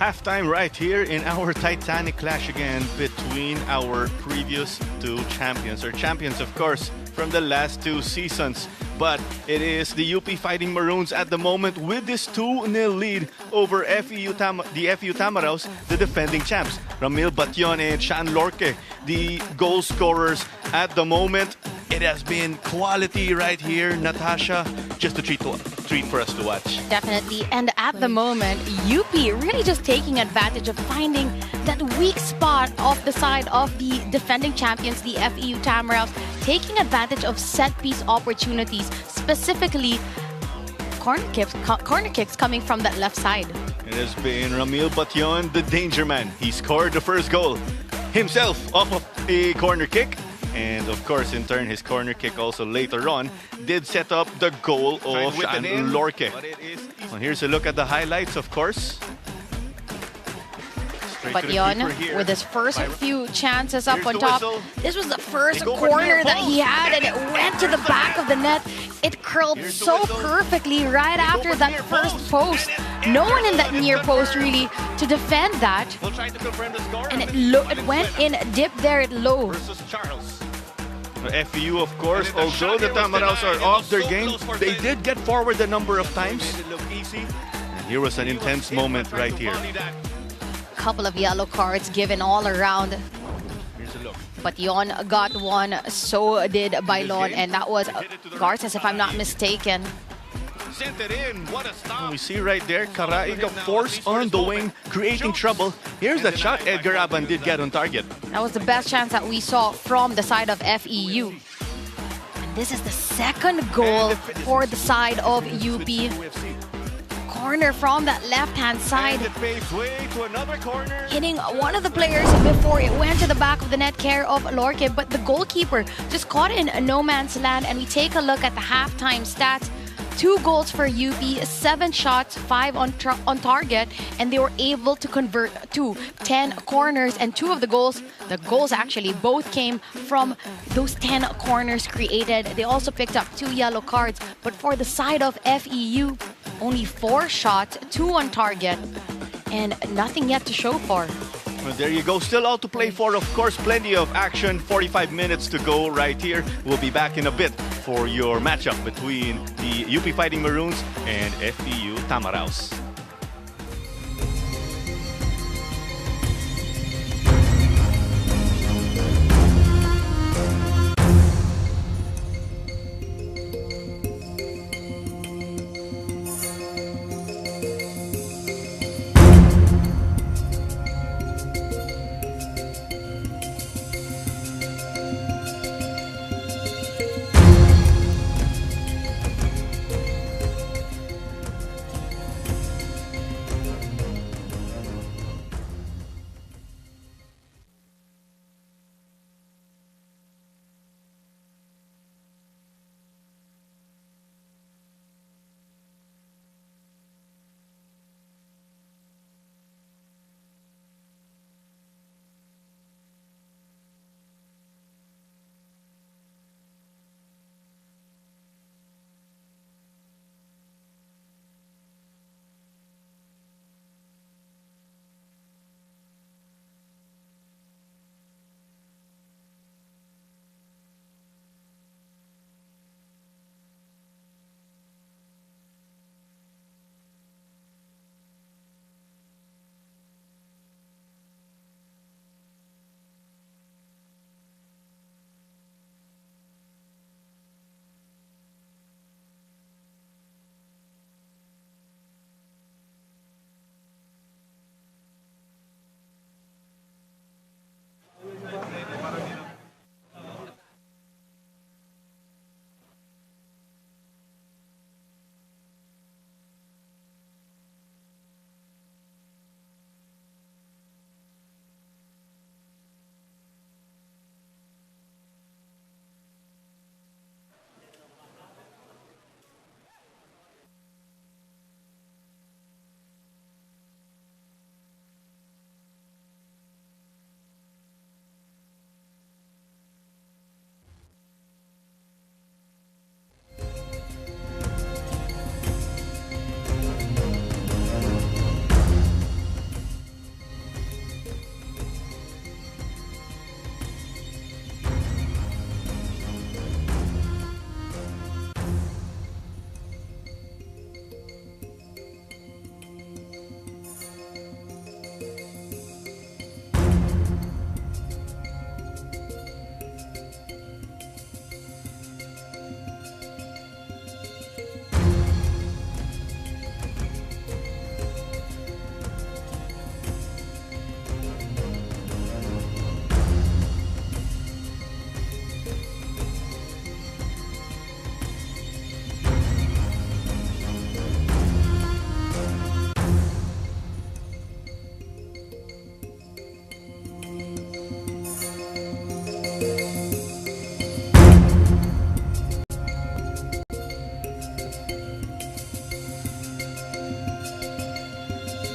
Halftime right here in our Titanic clash again between our previous two champions, or champions of course from the last two seasons. But it is the UP Fighting Maroons at the moment with this 2-0 lead over the FEU Tamaraws, the defending champs. Ramil Batyon and Sean Lorque, the goal scorers at the moment. It has been quality right here, Natasha. Just a treat for us to watch. Definitely. And at the moment, UP really just taking advantage of finding that weak spot off the side of the defending champions, the FEU Tamaraws, taking advantage of set-piece opportunities, specifically corner kicks coming from that left side. It has been Ramil Batyon, the danger man. He scored the first goal himself off of a corner kick. And of course, in turn, his corner kick also later on did set up the goal of Sean Lorque. Well, here's a look at the highlights, of course. Batyon with his first few chances up on top. Whistle. This was the first corner that he had, and it went to the back of the net. It curled so perfectly right after that first post. No one in that near post really to defend that. And it went in, dipped there at low. The FEU, of course, although the Tamaraws are off their game, they did get forward a number of times. And here was an intense moment right here. Couple of yellow cards given all around. Here's a look. Batyon got one, so did Bailon, and that was Garces, if I'm not mistaken. Sent it in. What a stop. We see right there, Karaiga force on the wing, creating trouble. Here's the shot Edgar Aban did get on target. That was the best chance that we saw from the side of FEU. And this is the second goal for the side of UP. Corner from that left-hand side, hitting one of the players before it went to the back of the net, care of Lorque, but the goalkeeper just caught in no man's land. And we take a look at the halftime stats. 2 goals for UP, 7 shots, 5 on target, and they were able to convert to 10 corners. And 2 of the goals actually both came from those 10 corners created. They also picked up 2 yellow cards, but for the side of FEU, only 4 shots, 2 on target, and nothing yet to show for. Well, there you go. Still all to play for, of course. Plenty of action. 45 minutes to go right here. We'll be back in a bit for your matchup between the UP Fighting Maroons and FEU Tamaraws.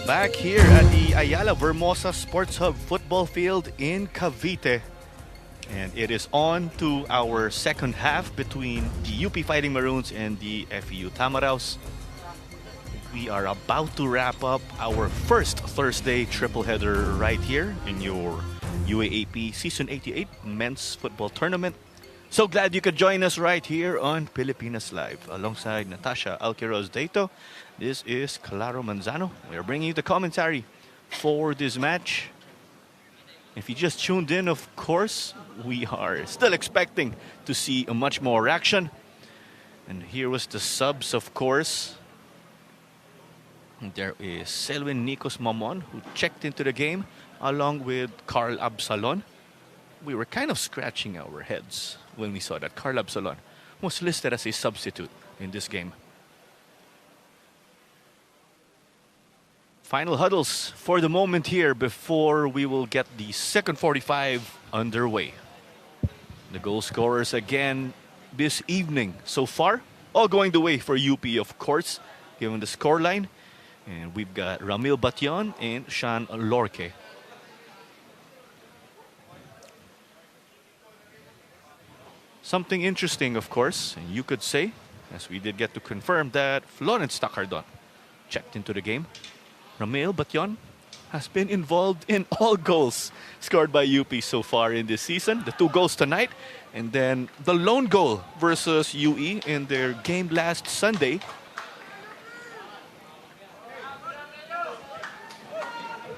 Back here at the Ayala Vermosa Sports Hub football field in Cavite. And it is on to our second half between the UP Fighting Maroons and the FEU Tamaraws. We are about to wrap up our first Thursday triple header right here in your UAAP Season 88 Men's Football Tournament. So glad you could join us right here on Pilipinas Live. Alongside Natasha Alquiroz Dato, this is Claro Manzano. We are bringing you the commentary for this match. If you just tuned in, of course, we are still expecting to see much more action. And here was the subs, of course. There is Selwyn Nikos Mamon, who checked into the game, along with Carl Absalon. We were kind of scratching our heads when we saw that Carl Absalon was listed as a substitute in this game. Final huddles for the moment here before we will get the second 45 underway. The goal scorers again this evening so far, all going the way for UP, of course, given the scoreline. And we've got Ramil Batyon and Sean Lorque. Something interesting, of course, and you could say, as we did get to confirm, that Florence Tacardon checked into the game. Ramil Batyon has been involved in all goals scored by UP so far in this season. The 2 goals tonight, and then the lone goal versus UE in their game last Sunday.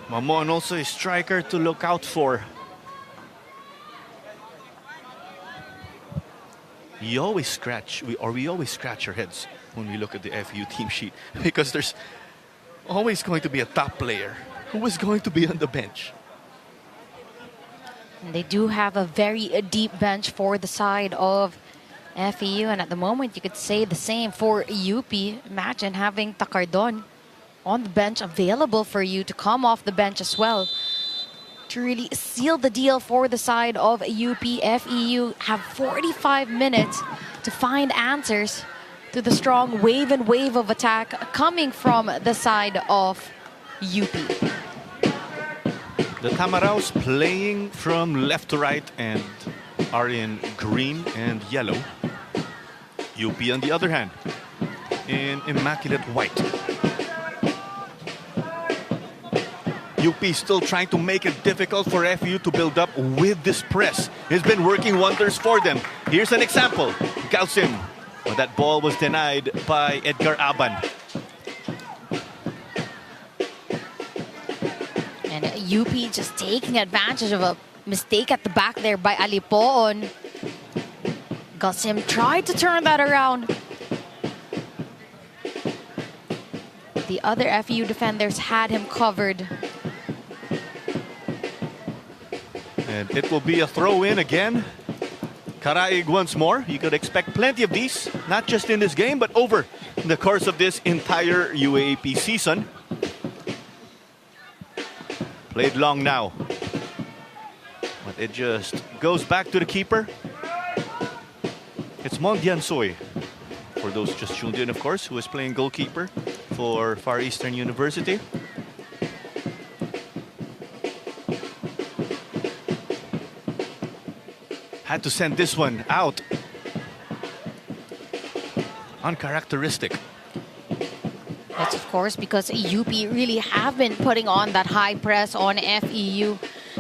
Mamon also a striker to look out for. We always scratch our heads when we look at the FEU team sheet because there's always going to be a top player who is going to be on the bench. And they do have a very deep bench for the side of FEU, and at the moment you could say the same for UP. Imagine having Tacardon on the bench available for you to come off the bench as well to really seal the deal for the side of UP. FEU have 45 minutes to find answers to the strong wave and wave of attack coming from the side of UP. The Tamaraws playing from left to right and are in green and yellow. UP, on the other hand, in immaculate white. UP still trying to make it difficult for FEU to build up with this press. It's been working wonders for them. Here's an example. Galsim. But that ball was denied by Edgar Aban. And UP just taking advantage of a mistake at the back there by Alipoon. Galsim tried to turn that around. The other FEU defenders had him covered. And it will be a throw-in again. Karaig once more. You could expect plenty of these, not just in this game, but over the course of this entire UAAP season. Played long now. But it just goes back to the keeper. It's Mondian Soy. For those just tuned in, of course, who is playing goalkeeper for Far Eastern University. Had to send this one out. Uncharacteristic. That's of course because UP really have been putting on that high press on FEU.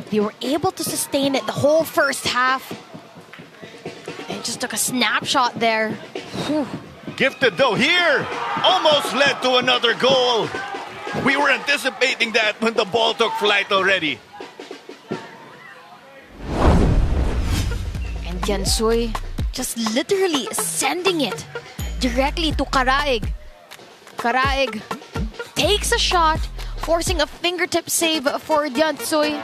They were able to sustain it the whole first half. And just took a snapshot there. Whew. Gifted though here. Almost led to another goal. We were anticipating that when the ball took flight already. Yansoy just literally sending it directly to Karaig. Karaig takes a shot, forcing a fingertip save for Yansoy.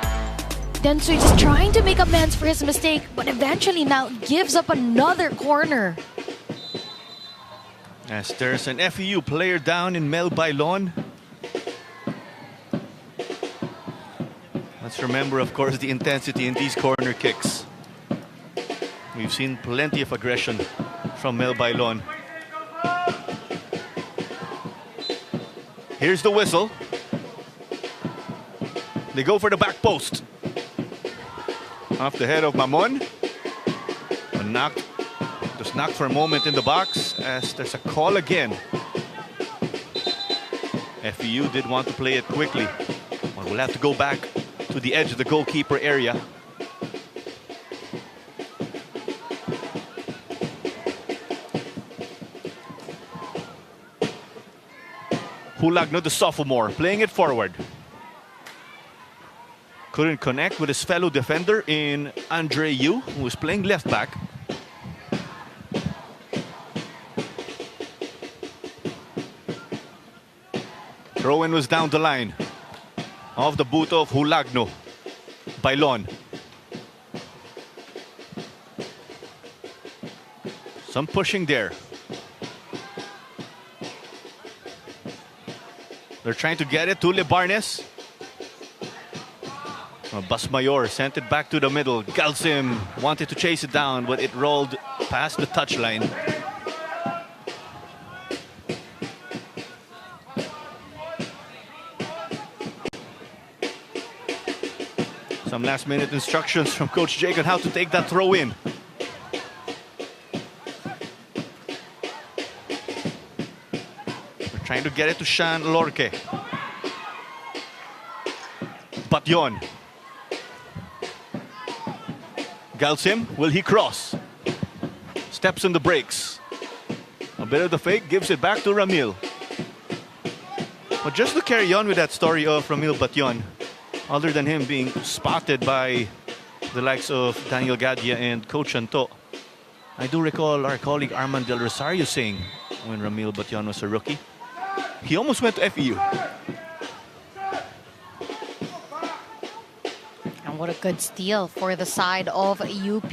Yansoy just trying to make amends for his mistake, but eventually now gives up another corner. As there's an FEU player down in Mel Bailon. Let's remember, of course, the intensity in these corner kicks. We've seen plenty of aggression from Mel Bailon. Here's the whistle. They go for the back post. Off the head of Mamon. Just knocked for a moment in the box as there's a call again. FEU did want to play it quickly. But we'll have to go back to the edge of the goalkeeper area. Hulagno, the sophomore, playing it forward. Couldn't connect with his fellow defender in Andre Yu, who was playing left back. Throw-in was down the line of the boot of Hulagno. Bailon. Some pushing there. They're trying to get it to Libarnes. Basmayor sent it back to the middle. Galsim wanted to chase it down, but it rolled past the touchline. Some last-minute instructions from Coach Jake on how to take that throw in. We're trying to get it to Shan Lorque. Batyon. Galsim, will he cross? Steps on the brakes. A bit of the fake, gives it back to Ramil. But just to carry on with that story of Ramil Batyon, other than him being spotted by the likes of Daniel Gadia and Coach Anto, I do recall our colleague Armand Del Rosario saying when Ramil Batyon was a rookie, he almost went to FEU. What a good steal for the side of UP.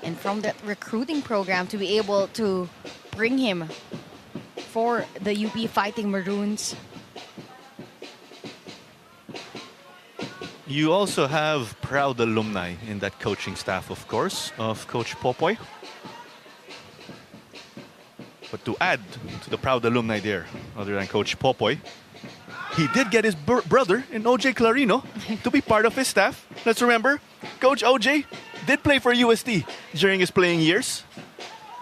And from that recruiting program to be able to bring him for the UP Fighting Maroons. You also have proud alumni in that coaching staff, of course, of Coach Popoy. But to add to the proud alumni there, other than Coach Popoy, he did get his brother in OJ Clarino to be part of his staff. Let's remember, Coach OJ did play for UST during his playing years.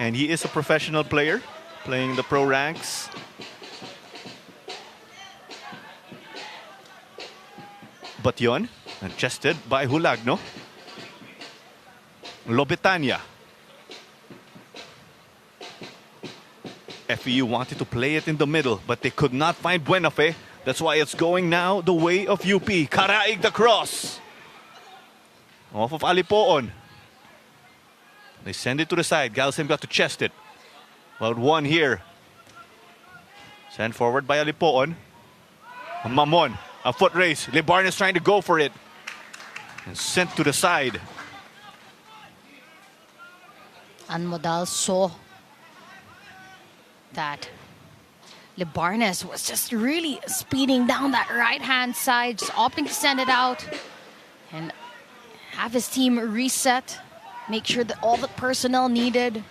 And he is a professional player, playing the pro ranks. Batyon, adjusted by Hulagno. Lobetania. FEU wanted to play it in the middle, but they could not find Buenafe. That's why it's going now the way of UP. Karaig the cross. Off of Alipoon. They send it to the side. Galsim got to chest it. About one here. Sent forward by Alipoon. Mamon. A foot race. Libarnes trying to go for it. And sent to the side. Anmodal saw that Libarnes was just really speeding down that right-hand side, just opting to send it out and have his team reset, make sure that all the personnel needed,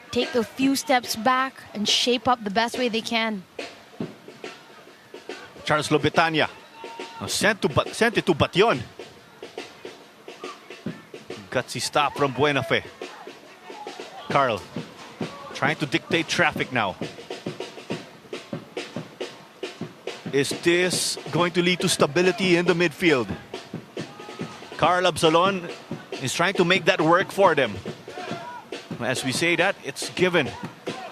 take a few steps back and shape up the best way they can. Charles Lobetania sent it to Batyon. Gutsy stop from Buenafe. Carl trying to dictate traffic now. Is this going to lead to stability in the midfield? Carl Absalon is trying to make that work for them. As we say that, it's given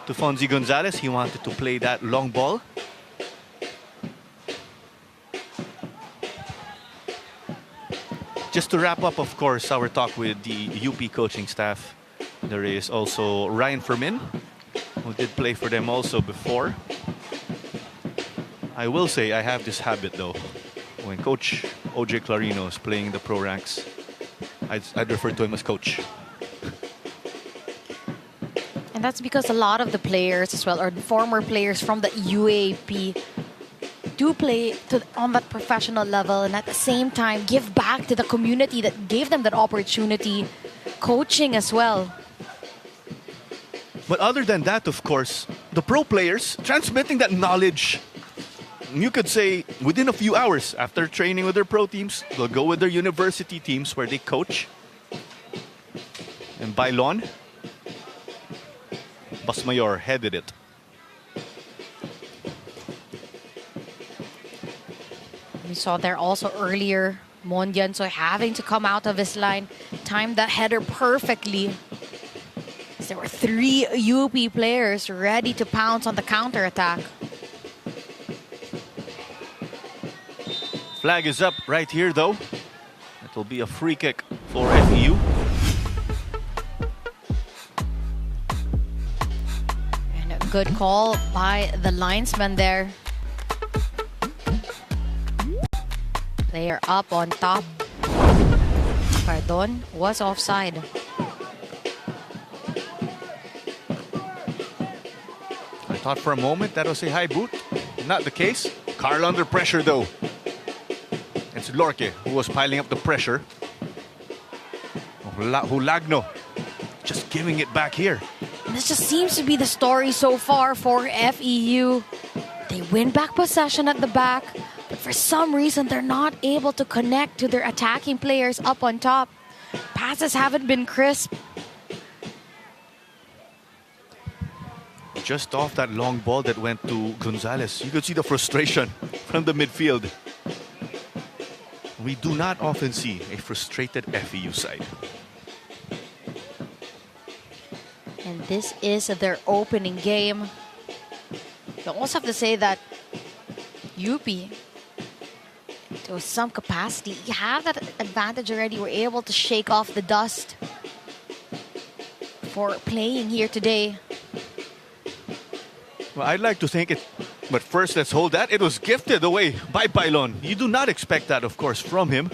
to Fonzie Gonzalez. He wanted to play that long ball. Just to wrap up, of course, our talk with the UP coaching staff, there is also Ryan Fermin, who did play for them also before. I will say I have this habit, though. When Coach OJ Clarino is playing the pro ranks, I'd refer to him as Coach. And that's because a lot of the players as well, or the former players from the UAAP, do play on that professional level and at the same time give back to the community that gave them that opportunity, coaching as well. But other than that, of course, the pro players transmitting that knowledge you could say within a few hours after training with their pro teams, they'll go with their university teams where they coach. And Bailon, Basmayor headed it. We saw there also earlier, Mondiansoy having to come out of his line, timed that header perfectly. There were 3 UP players ready to pounce on the counter-attack. Flag is up right here, though. It will be a free kick for FEU. And a good call by the linesman there. Player up on top. Pardon was offside. I thought for a moment that was a high boot. Not the case. Carl under pressure, though. It's Lorque who was piling up the pressure. Hulagno just giving it back here. And this just seems to be the story so far for FEU. They win back possession at the back, but for some reason they're not able to connect to their attacking players up on top. Passes haven't been crisp. Just off that long ball that went to Gonzalez, you could see the frustration from the midfield. We do not often see a frustrated FEU side. And this is their opening game. You also have to say that UP, to some capacity, you have that advantage already. We're able to shake off the dust for playing here today. Well, I'd like to think it, but first let's hold that. It was gifted away by Bailon. You do not expect that, of course, from him.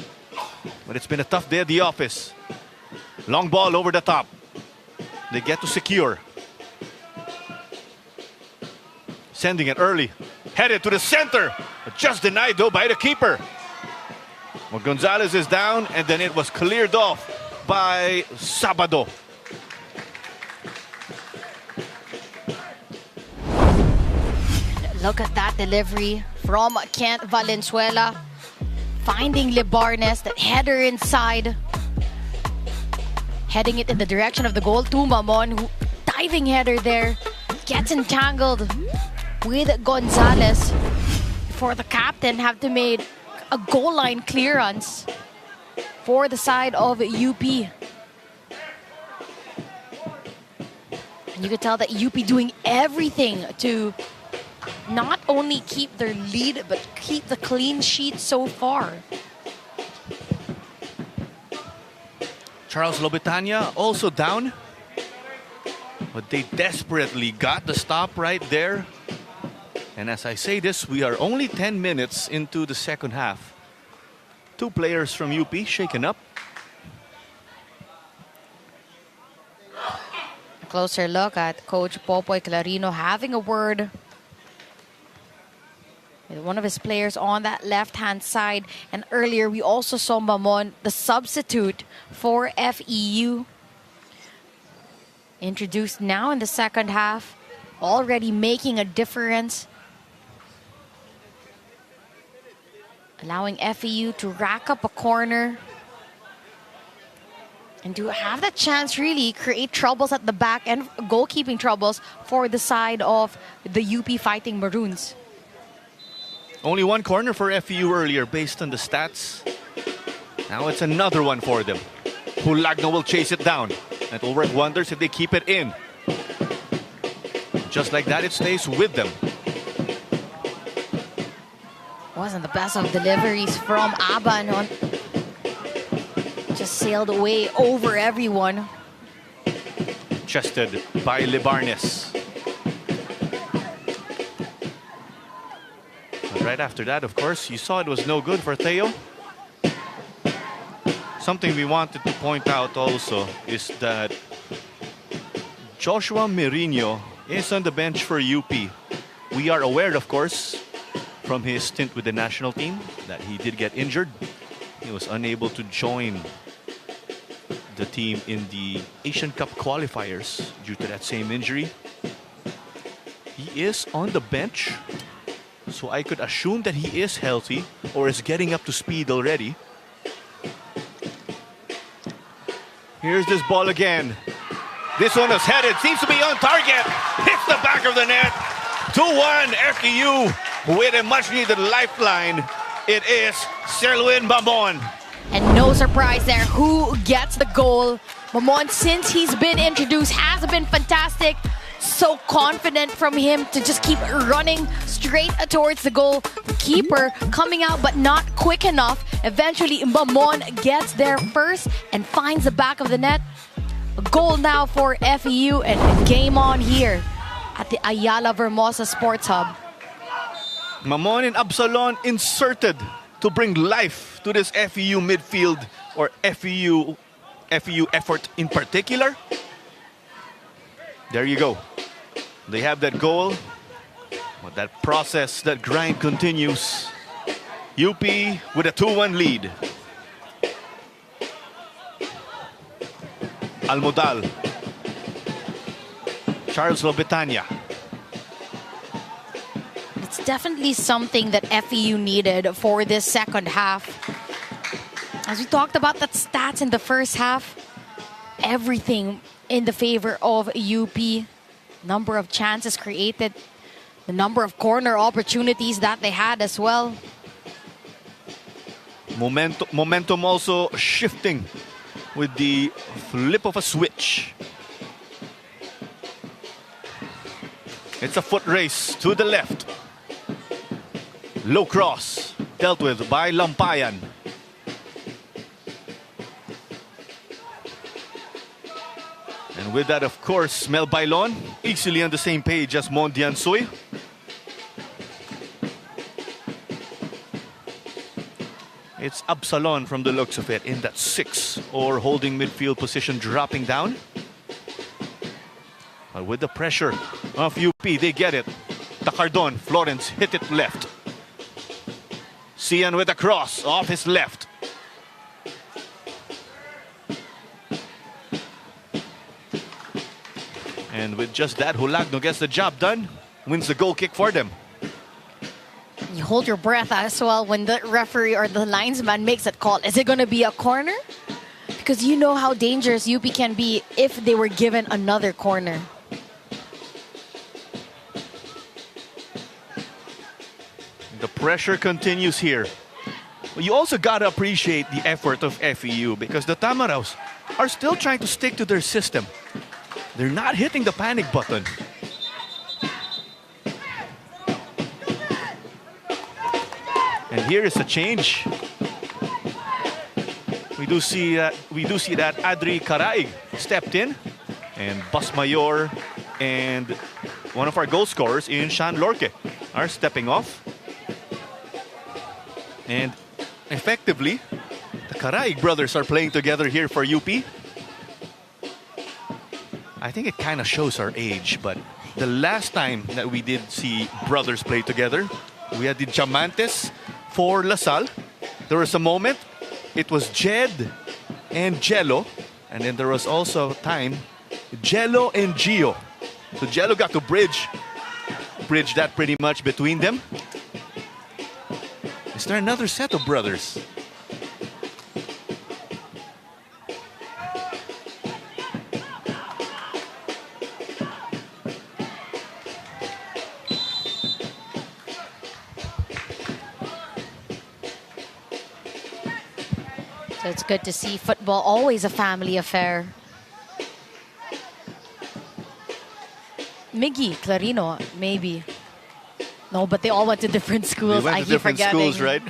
But it's been a tough day at the office. Long ball over the top. They get to secure. Sending it early. Headed to the center. But just denied, though, by the keeper. Well, Gonzalez is down, and then it was cleared off by Sabado. Look at that delivery from Kent Valenzuela. Finding Libarnes, that header inside. Heading it in the direction of the goal. Tumamon, who diving header there. Gets entangled with Gonzalez before the captain have to make a goal line clearance for the side of UP. And you could tell that UP doing everything to not only keep their lead, but keep the clean sheet so far. Charles Lobetania also down. But they desperately got the stop right there. And as I say this, we are only 10 minutes into the second half. 2 players from UP shaken up. A closer look at Coach Popoy Clarino having a word with one of his players on that left-hand side. And earlier, we also saw Mamon, the substitute for FEU, introduced now in the second half, already making a difference, allowing FEU to rack up a corner and to have that chance really create troubles at the back and goalkeeping troubles for the side of the UP Fighting Maroons. Only 1 corner for FEU earlier based on the stats. Now it's another one for them. Hulagno will chase it down. It will work wonders if they keep it in. Just like that, it stays with them. Wasn't the best of deliveries from Aban. Just sailed away over everyone. Chested by Libarnes. But right after that, of course, you saw it was no good for Theo. Something we wanted to point out also is that Joshua Merino is on the bench for UP. We are aware, of course, from his stint with the national team that he did get injured. He was unable to join the team in the Asian Cup qualifiers due to that same injury. He is on the bench. So I could assume that he is healthy or is getting up to speed already. Here's this ball again. This one is headed, seems to be on target. Hits the back of the net. 2-1 FEU with a much needed lifeline. It is Selwyn Bamon. And no surprise there, who gets the goal? Mamon, since he's been introduced, has been fantastic. So confident from him to just keep running straight towards the goal. The keeper coming out but not quick enough. Eventually, Mamon gets there first and finds the back of the net. A goal now for FEU and game on here at the Ayala Vermosa Sports Hub. Mamon and Absalon inserted to bring life to this FEU midfield, or FEU effort in particular. There you go. They have that goal, but that process, that grind continues. UP with a 2-1 lead. Almodal. Charles Lobetania. It's definitely something that FEU needed for this second half. As we talked about that stats in the first half, everything in the favor of UP. Number of chances created, the number of corner opportunities that they had as well. Momentum also shifting with the flip of a switch. It's a foot race to the left. Low cross dealt with by Lampayan. And with that, of course, Mel Bailon easily on the same page as Mondian Soy. It's Absalon from the looks of it in that 6 or holding midfield position, dropping down. But with the pressure of UP, they get it. Tacardon, Florence hit it left. Cian with a cross off his left. And with just that, Hulagno gets the job done, wins the goal kick for them. You hold your breath as well when the referee or the linesman makes that call. Is it going to be a corner? Because you know how dangerous UP can be if they were given another corner. The pressure continues here. But you also got to appreciate the effort of FEU because the Tamaraws are still trying to stick to their system. They're not hitting the panic button. And here is a change. We do see that Adri Caraig stepped in, and Basmayor and one of our goal scorers in Sean Lorque are stepping off. And effectively, the Caraig brothers are playing together here for UP. I think it kind of shows our age, but the last time that we did see brothers play together, we had the Diamantes for LaSalle. There was a moment, it was Jed and Jello, and then there was also time, Jello and Gio. So Jello got to bridge that pretty much between them. Is there another set of brothers? So it's good to see football always a family affair. Miggy, Clarino, maybe. No, but they all went to different schools. They went to different schools, right?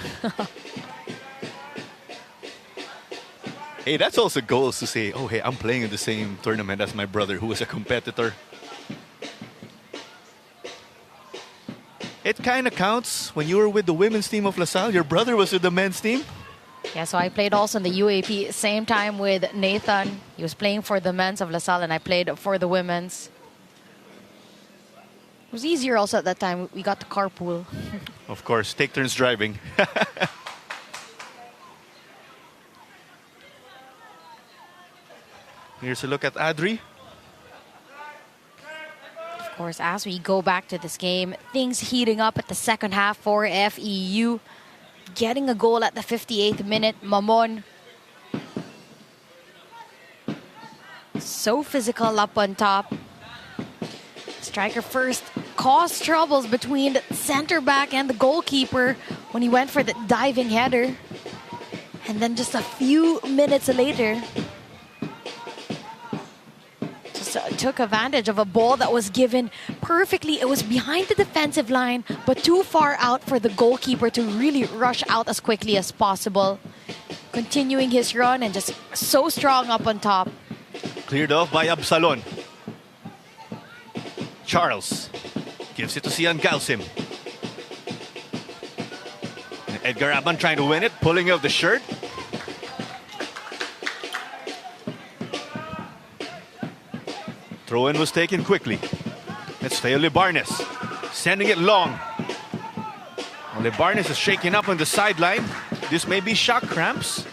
Hey, that's also goals to say, oh, hey, I'm playing in the same tournament as my brother who was a competitor. It kind of counts when you were with the women's team of LaSalle. Your brother was with the men's team. Yeah, so I played also in the UAAP, same time with Nathan. He was playing for the men's of LaSalle and I played for the women's. It was easier also at that time. We got to carpool. Of course, take turns driving. Here's a look at Adri. Of course, as we go back to this game, things heating up at the second half for FEU. Getting a goal at the 58th minute, Mamon. So physical up on top. Striker first caused troubles between the center back and the goalkeeper when he went for the diving header. And then just a few minutes later, took advantage of a ball that was given perfectly. It was behind the defensive line, but too far out for the goalkeeper to really rush out as quickly as possible. Continuing his run and just so strong up on top. Cleared off by Absalon. Charles gives it to Sian Galsim. Edgar Aban trying to win it, pulling out the shirt. Throw-in was taken quickly. It's Theo Libarnes sending it long. Well, Libarnes is shaking up on the sideline. This may be shock cramps.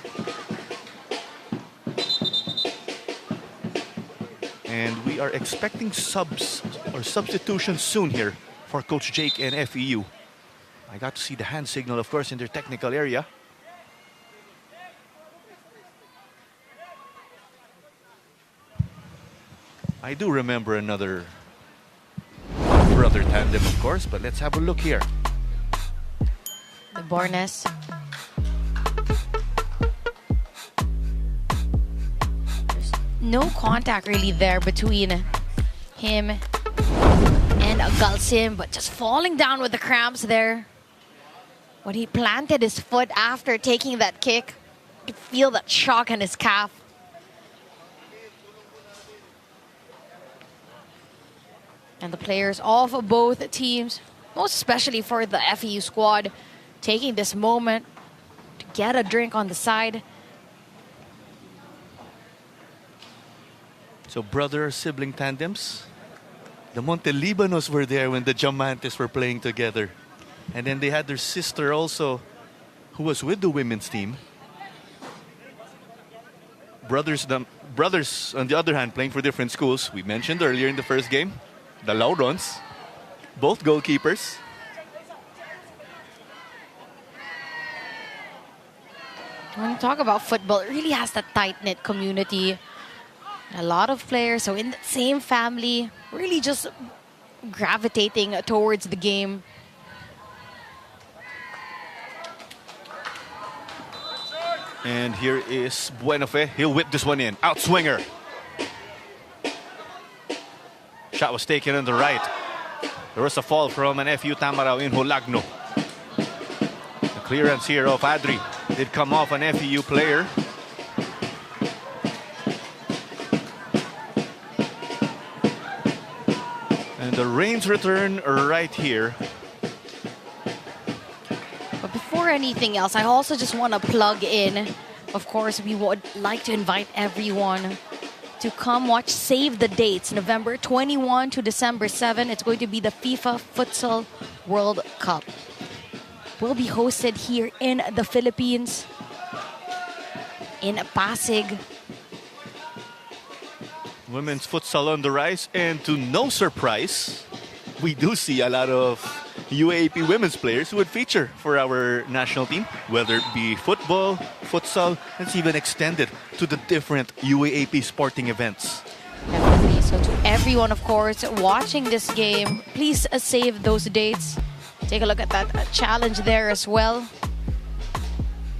And we are expecting subs or substitutions soon here for Coach Jake and FEU. I got to see the hand signal, of course, in their technical area. I do remember another brother tandem, of course, but let's have a look here. The Bornes. There's no contact really there between him and Galsim, but just falling down with the cramps there. When he planted his foot after taking that kick, you could feel that shock in his calf. And the players of both teams, most especially for the FEU squad, taking this moment to get a drink on the side. So brother-sibling tandems. The Montelibanos were there when the Diamantes were playing together. And then they had their sister also, who was with the women's team. Brothers, on the other hand, playing for different schools. We mentioned earlier in the first game, the Laurons, both goalkeepers. When you talk about football, it really has that tight-knit community. A lot of players, so in the same family, really just gravitating towards the game. And here is Buenofe. He'll whip this one in. Outswinger. Shot was taken on the right. There was a fall from an FEU Tamaraw in Hulagno. The clearance here of Adri did come off an FEU player. And the Rains return right here. But before anything else, I also just want to plug in. Of course, we would like to invite everyone to come watch Save the Dates, November 21 to December 7. It's going to be the FIFA Futsal World Cup. Will be hosted here in the Philippines, in Pasig. Women's futsal on the rise, and to no surprise, we do see a lot of UAAP women's players who would feature for our national team, whether it be football, futsal, and it's even extended to the different UAAP sporting events. Definitely. So to everyone, of course, watching this game, please save those dates. Take a look at that challenge there as well.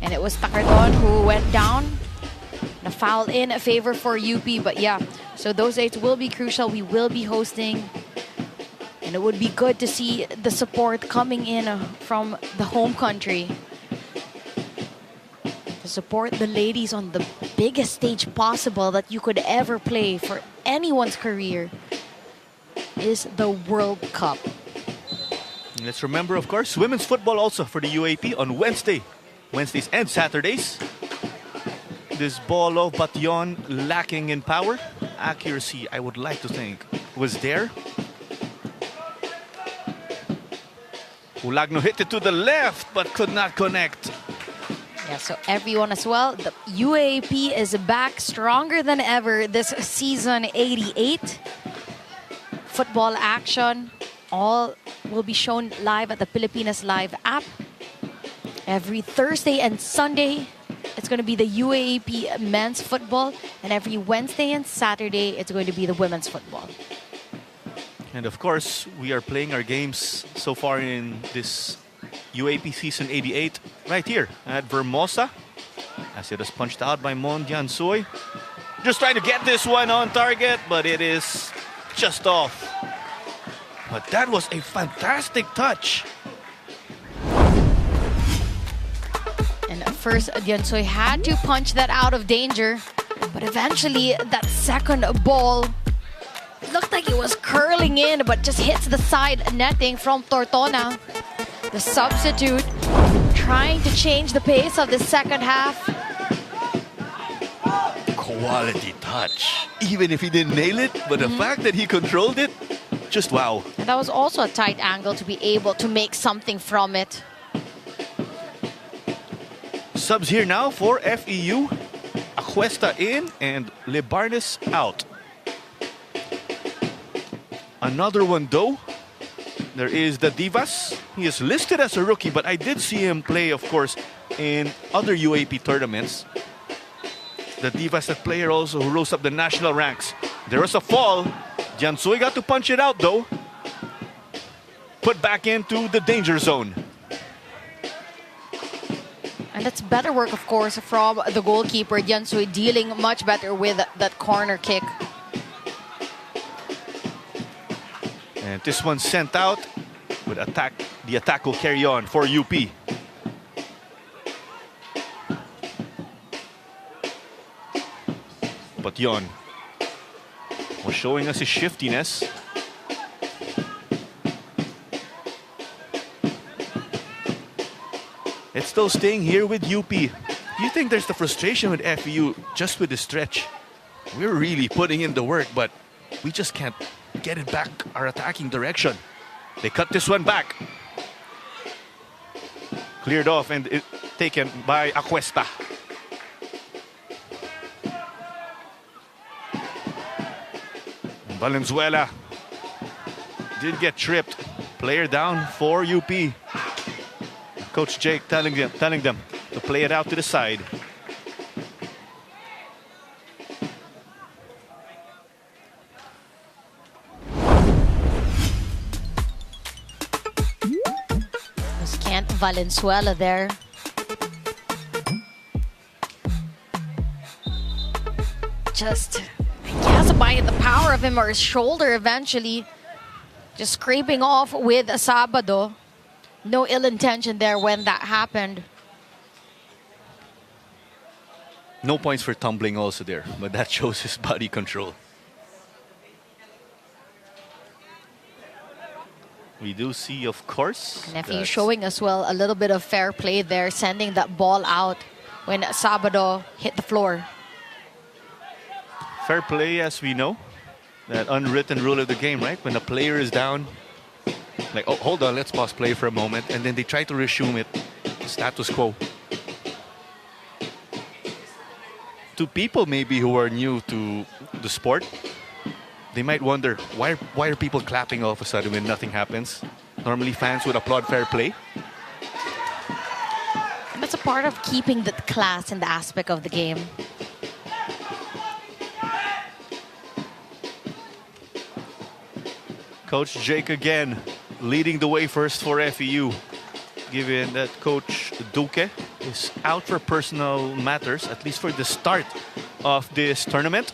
And it was Takardon who went down. A foul in favor for UP, but yeah, so those dates will be crucial. We will be hosting. And it would be good to see the support coming in from the home country. To support the ladies on the biggest stage possible that you could ever play for anyone's career is the World Cup. And let's remember, of course, women's football also for the UAP on Wednesdays and Saturdays. This ball of Bation lacking in power. Accuracy, I would like to think, was there. Hulagno hit it to the left, but could not connect. Yeah, so everyone as well. The UAP is back stronger than ever this season 88. football action. All will be shown live at the Pilipinas Live app. Every Thursday and Sunday, it's going to be the UAAP men's football. And every Wednesday and Saturday, it's going to be the women's football. And of course, we are playing our games so far in this UAP Season 88 right here at Vermosa, as it is punched out by Mondian Soy. Just trying to get this one on target, but it is just off. But that was a fantastic touch. And at first, Diansoy had to punch that out of danger. But eventually, that second ball looked like it was curling in, but just hits the side netting from Tortona. The substitute trying to change the pace of the second half. Quality touch. Even if he didn't nail it, but the fact that he controlled it, just wow. And that was also a tight angle to be able to make something from it. Subs here now for FEU. Acuesta in and Lebarnes out. Another one though. There is the Divas. He is listed as a rookie, but I did see him play, of course, in other UAP tournaments. The Divas, that player also who rose up the national ranks. There was a fall. Diansoy got to punch it out though. Put back into the danger zone. And that's better work, of course, from the goalkeeper. Diansoy dealing much better with that corner kick. And this one sent out. But the attack will carry on for UP. But Yon was showing us his shiftiness. It's still staying here with UP. Do you think there's the frustration with FEU just with the stretch? We're really putting in the work, but we just can't get it back our attacking direction. They cut this one back. Cleared off and taken by Acuesta. Valenzuela did get tripped. Player down for UP. Coach Jake telling them to play it out to the side. Valenzuela there. Just, I guess, by the power of him or his shoulder eventually. Just scraping off with Sabado. No ill intention there when that happened. No points for tumbling also there, but that shows his body control. We do see, of course. And FEU showing as well a little bit of fair play there, sending that ball out when Sabado hit the floor. Fair play, as we know. That unwritten rule of the game, right? When a player is down, like, oh, hold on, let's pause play for a moment. And then they try to resume it. Status quo. To people maybe who are new to the sport, they might wonder, why are people clapping all of a sudden when nothing happens? Normally fans would applaud fair play. That's a part of keeping the class in the aspect of the game. Coach Jake again leading the way first for FEU, given that Coach Duque is out for personal matters, at least for the start of this tournament.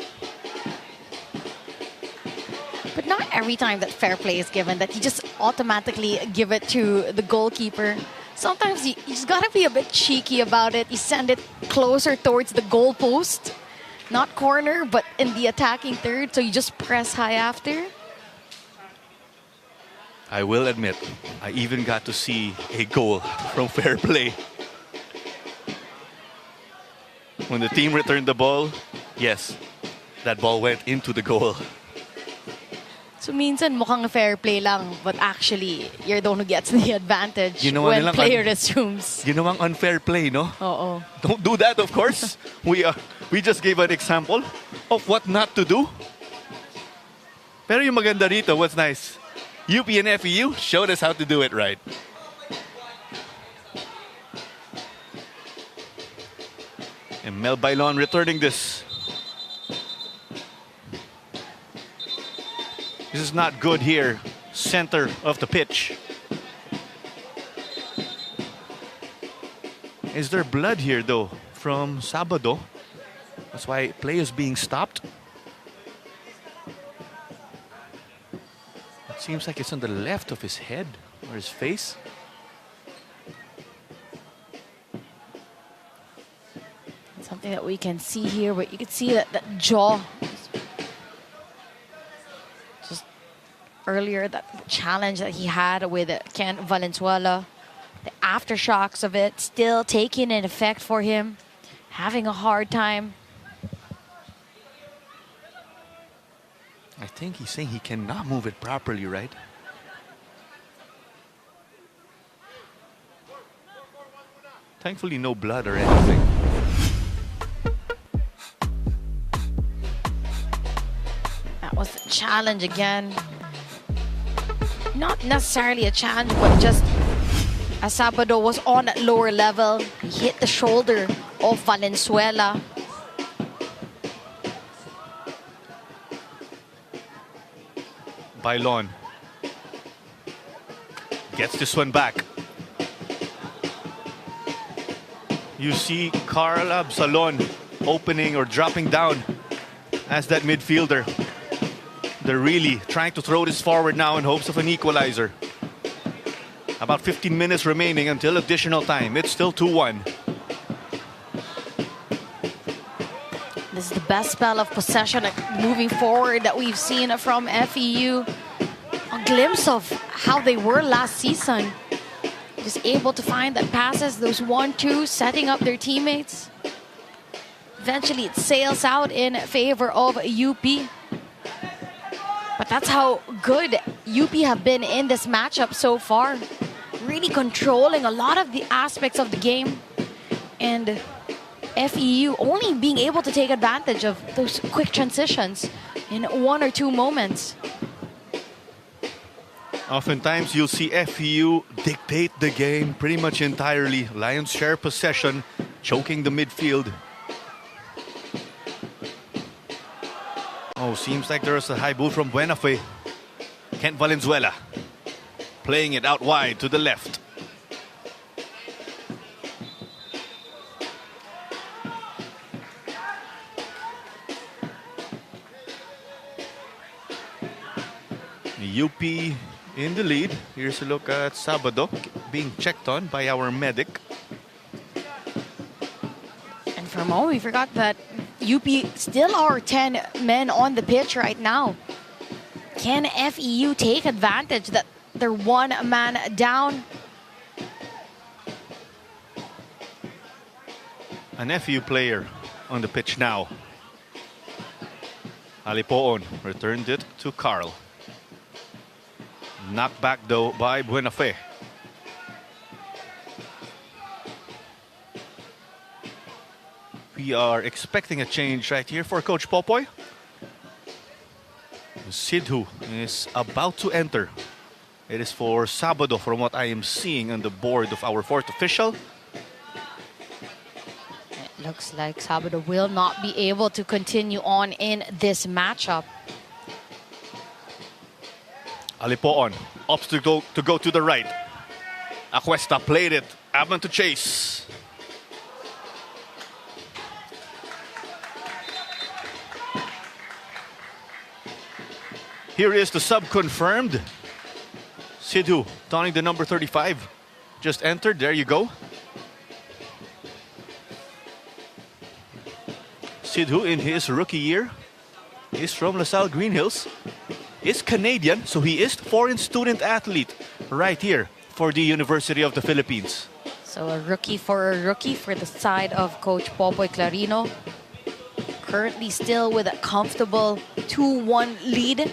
But not every time that fair play is given that you just automatically give it to the goalkeeper. Sometimes you just gotta be a bit cheeky about it. You send it closer towards the goal post, not corner, but in the attacking third. So you just press high after. I will admit, I even got to see a goal from fair play. When the team returned the ball, yes, that ball went into the goal. So minsan mukhang fair play lang, but actually you're the one who gets the advantage when player assumes. Ginawang unfair play, no? Oo. Don't do that, of course. We just gave an example of what not to do. Pero yung maganda rito, what's nice, UP and FEU showed us how to do it right. And Mel Bailon returning this. This is not good here. Center of the pitch. Is there blood here though from Sabado? That's why play is being stopped. It seems like it's on the left of his head or his face. Something that we can see here, but you can see that jaw. Just earlier, that challenge that he had with Ken Valenzuela, the aftershocks of it still taking an effect for him, having a hard time. I think he's saying he cannot move it properly, right? Thankfully, no blood or anything. That was the challenge again. Not necessarily a challenge, but just as Sabado was on a lower level, he hit the shoulder of Valenzuela. Bailon gets this one back. You see Carl Absalon opening or dropping down as that midfielder. They're really trying to throw this forward now in hopes of an equalizer. About 15 minutes remaining until additional time. It's still 2-1. This is the best spell of possession moving forward that we've seen from FEU. A glimpse of how they were last season. Just able to find that passes, those 1-2, setting up their teammates. Eventually it sails out in favor of UP. But that's how good UP have been in this matchup so far. Really controlling a lot of the aspects of the game. And FEU only being able to take advantage of those quick transitions in 1 or 2 moments. Oftentimes you'll see FEU dictate the game pretty much entirely. Lions share possession, choking the midfield. Oh, seems like there is a high ball from Buenafe. Kent Valenzuela playing it out wide to the left. UP in the lead. Here's a look at Sabado being checked on by our medic. And for a moment, we forgot that UP still are 10 men on the pitch right now. Can FEU take advantage that they're 1 man down? An FEU player on the pitch now. Alipoon returned it to Carl. Knocked back though by Buenafe. We are expecting a change right here for Coach Popoy. Sidhu is about to enter. It is for Sabado from what I am seeing on the board of our 4th official. It looks like Sabado will not be able to continue on in this matchup. Alipoon opts to go to the right. Acuesta played it. Abman to chase. Here is the sub confirmed. Sidhu donning the number 35. Just entered. There you go. Sidhu in his rookie year is from LaSalle Green Hills. Is Canadian, so he is foreign student athlete right here for the University of the Philippines. So a rookie for the side of Coach Popoy Clarino. Currently still with a comfortable 2-1 lead.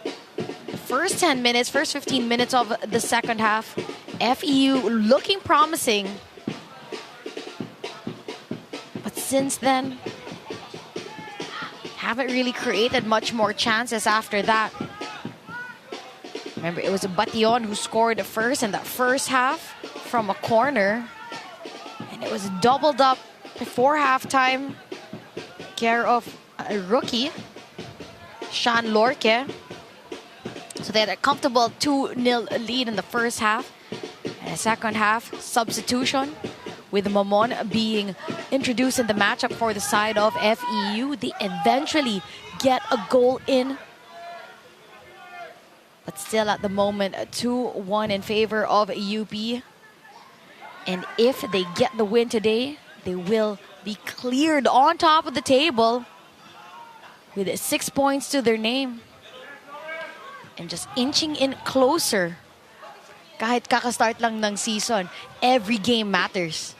The first 10 minutes, first 15 minutes of the second half, FEU looking promising. But since then, haven't really created much more chances after that. Remember, it was Bation who scored first in that first half from a corner. And it was doubled up before halftime. Care of a rookie, Sean Lorque. So they had a comfortable 2-0 lead in the first half. And the second half, substitution with Mamon being introduced in the matchup for the side of FEU. They eventually get a goal in. But still at the moment, 2-1 in favor of UP. And if they get the win today, they will be cleared on top of the table with 6 points to their name. And just inching in closer. Kahit kakastart lang ng season, every game matters.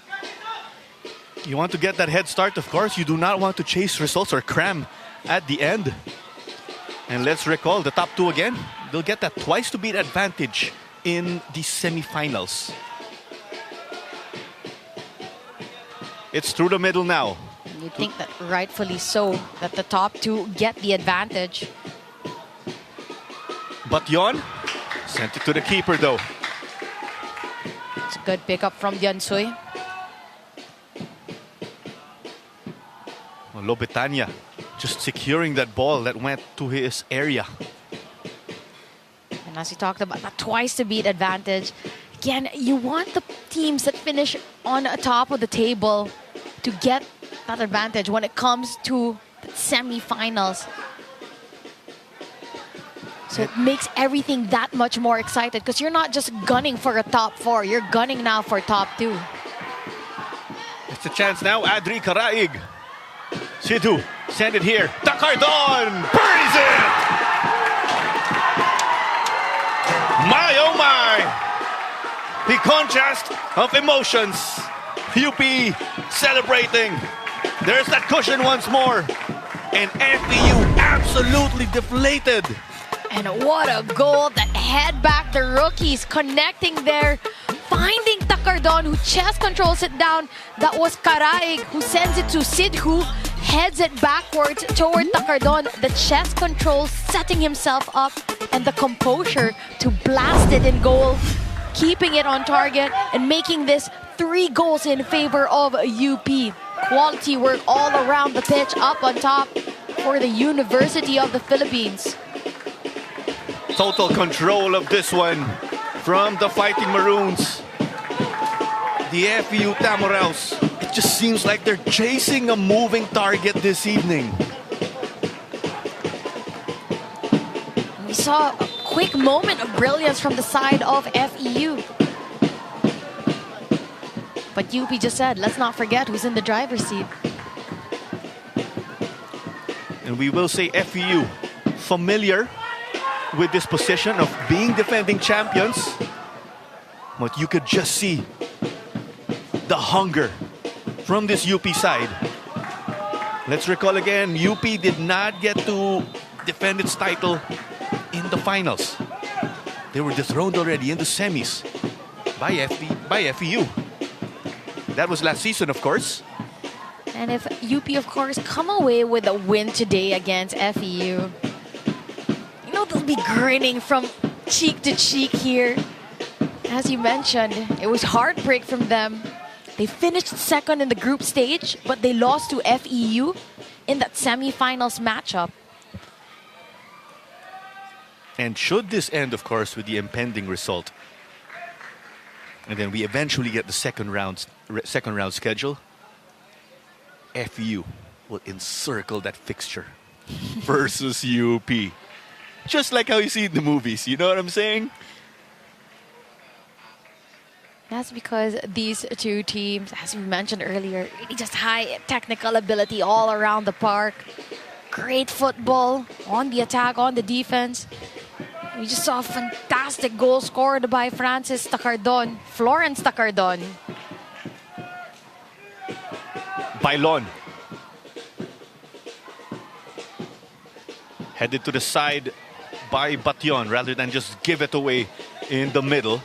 You want to get that head start, of course. You do not want to chase results or cram at the end. And let's recall the top two again. They'll get that twice to beat advantage in the semifinals. It's through the middle now. You think that rightfully so, that the top two get the advantage. Bation sent it to the keeper though. It's a good pickup from Diansoy. Lobetania just securing that ball that went to his area. And as we talked about, that twice to beat advantage. Again, you want the teams that finish on top of the table to get that advantage when it comes to the semifinals. So it makes everything that much more excited because you're not just gunning for a top four, you're gunning now for top two. It's a chance now, Adri Caraig. Sidhu, send it here. Takardon buries it! My oh my! The contrast of emotions. UP celebrating. There's that cushion once more. And FEU absolutely deflated. And what a goal, that head back the rookies connecting there, finding Takardon who chest controls it down. That was Caraig who sends it to Sidhu, heads it backwards toward Takardon. The chest control setting himself up and the composure to blast it in goal, keeping it on target and making this 3 goals in favor of UP. Quality work all around the pitch, up on top for the University of the Philippines. Total control of this one from the Fighting Maroons. The FEU Tamaraws. It just seems like they're chasing a moving target this evening. We saw a quick moment of brilliance from the side of FEU. But UP just said, let's not forget who's in the driver's seat. And we will say FEU familiar with this position of being defending champions. But you could just see the hunger from this UP side. Let's recall again, UP did not get to defend its title in the finals. They were dethroned already in the semis by FEU. That was last season, of course. And if UP, of course, come away with a win today against FEU, you know, they'll be grinning from cheek to cheek here. As you mentioned, it was heartbreak from them. They finished second in the group stage, but they lost to FEU in that semifinals matchup. And should this end, of course, with the impending result, and then we eventually get the second round schedule, FEU will encircle that fixture versus UP. Just like how you see in the movies, you know what I'm saying? That's because these two teams, as we mentioned earlier, really just high technical ability all around the park. Great football on the attack, on the defense. We just saw a fantastic goal scored by Florence Takardon. Bailon. Headed to the side by Bation rather than just give it away in the middle.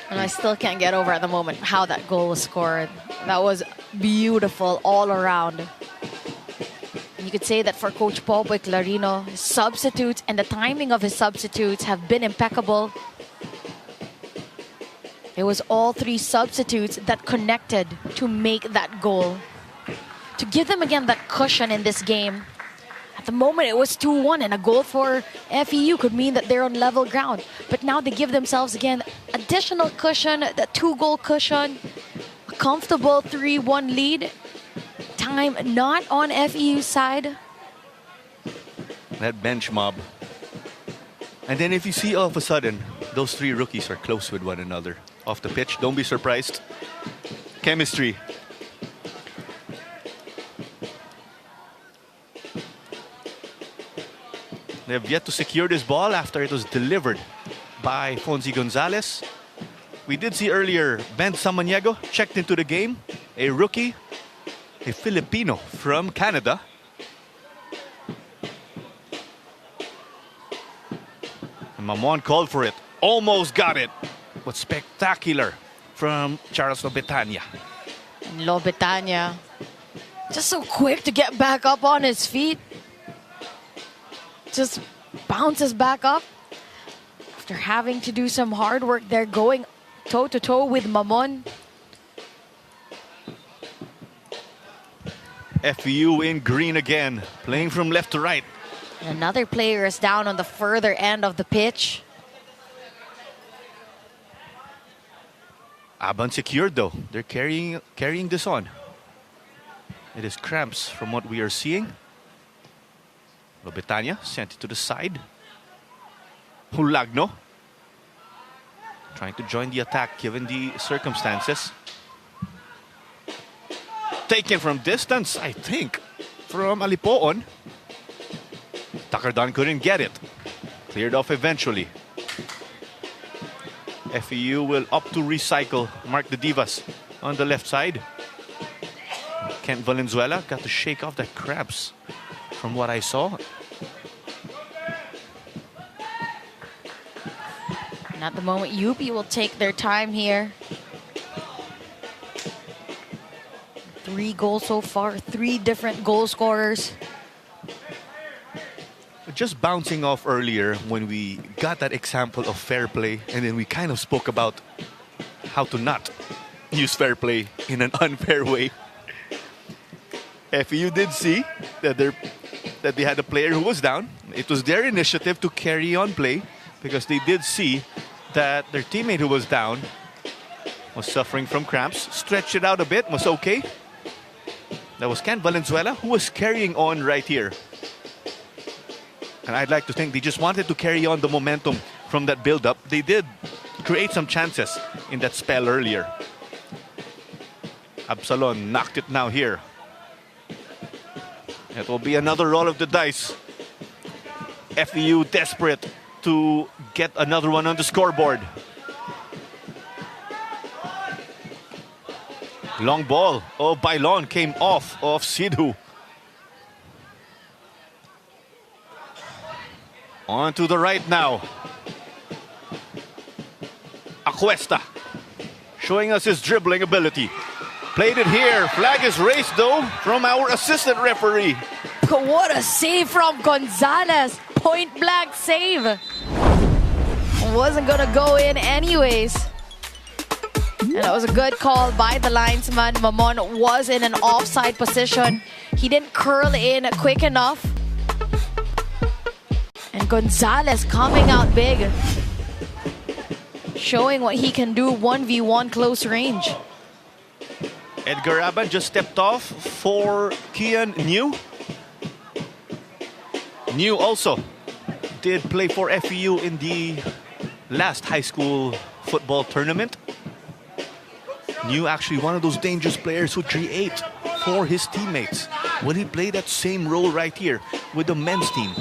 And I still can't get over at the moment how that goal was scored. That was beautiful all around. And you could say that for Coach Popoy Clarino, his substitutes and the timing of his substitutes have been impeccable. It was all three substitutes that connected to make that goal, to give them again that cushion in this game. At the moment, it was 2-1, and a goal for FEU could mean that they're on level ground. But now they give themselves again additional cushion, the 2-goal cushion, a comfortable 3-1 lead. Time not on FEU's side. That bench mob. And then if you see all of a sudden, those three rookies are close with one another off the pitch, don't be surprised. Chemistry. They have yet to secure this ball after it was delivered by Fonzie Gonzalez. We did see earlier Ben Samaniego checked into the game, a rookie, a Filipino from Canada. And Mamon called for it, almost got it, but spectacular from Charles Lobetania. Lobetania, just so quick to get back up on his feet. Just bounces back up after having to do some hard work there, going toe-to-toe with Mamon. FEU in green again, playing from left to right. And another player is down on the further end of the pitch. Aban secured though. They're carrying this on. It is cramps from what we are seeing. Lobetania sent it to the side. Hulagno trying to join the attack given the circumstances. Taken from distance, I think, from Alipoon. Takardan couldn't get it. Cleared off eventually. FEU will opt to recycle. Mark the Divas on the left side. Kent Valenzuela got to shake off the crabs from what I saw. And at the moment, UP will take their time here. 3 goals so far, 3 different goal scorers. Just bouncing off earlier when we got that example of fair play, and then we kind of spoke about how to not use fair play in an unfair way. FEU did see that they had a player who was down. It was their initiative to carry on play because they did see that their teammate who was down was suffering from cramps. Stretched it out a bit, was okay. That was Kent Valenzuela who was carrying on right here. And I'd like to think they just wanted to carry on the momentum from that build-up. They did create some chances in that spell earlier. Absalon knocked it now here. It will be another roll of the dice. FEU desperate to get another one on the scoreboard. Long ball. Oh, Bailon came off of Sidhu. On to the right now. Acuesta showing us his dribbling ability. Played it here. Flag is raised though from our assistant referee. But what a save from Gonzalez. Point blank save. Wasn't gonna go in anyways. And that was a good call by the linesman. Mamon was in an offside position. He didn't curl in quick enough. And Gonzalez coming out big. Showing what he can do 1v1 close range. Edgar Aban just stepped off for Kian New. New also did play for FEU in the last high school football tournament. New actually one of those dangerous players who create for his teammates when he played that same role right here with the men's team.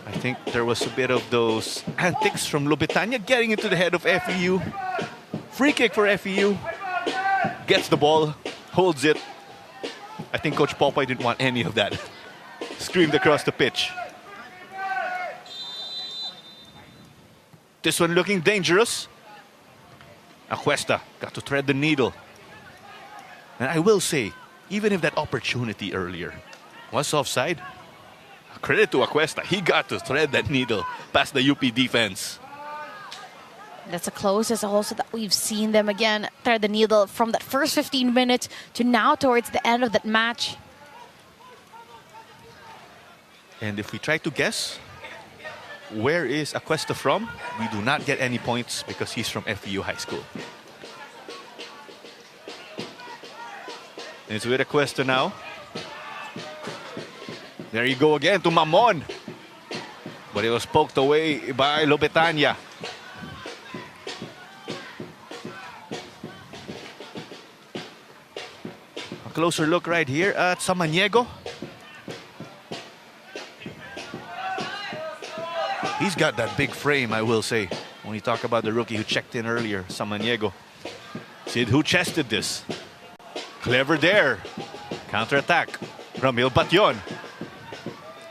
I think there was a bit of those antics from Lobetania getting into the head of FEU. Free kick for FEU. Gets the ball, holds it. I think Coach Popoy didn't want any of that. screamed across the pitch. This one looking dangerous. Aquesta got to thread the needle. And I will say, even if that opportunity earlier was offside, credit to Aquesta. He got to thread that needle past the UP defense. That's the closest also that we've seen them again thread the needle from that first 15 minutes to now towards the end of that match. And if we try to guess, where is Aquesta from? We do not get any points because he's from FEU High School. And it's with Aquesta now. There you go again to Mamon. But it was poked away by Lopetania. A closer look right here at Samaniego. He's got that big frame, I will say. When you talk about the rookie who checked in earlier, Samaniego. Sid who chested this. Clever there. Counter-attack. Ramil Batyon.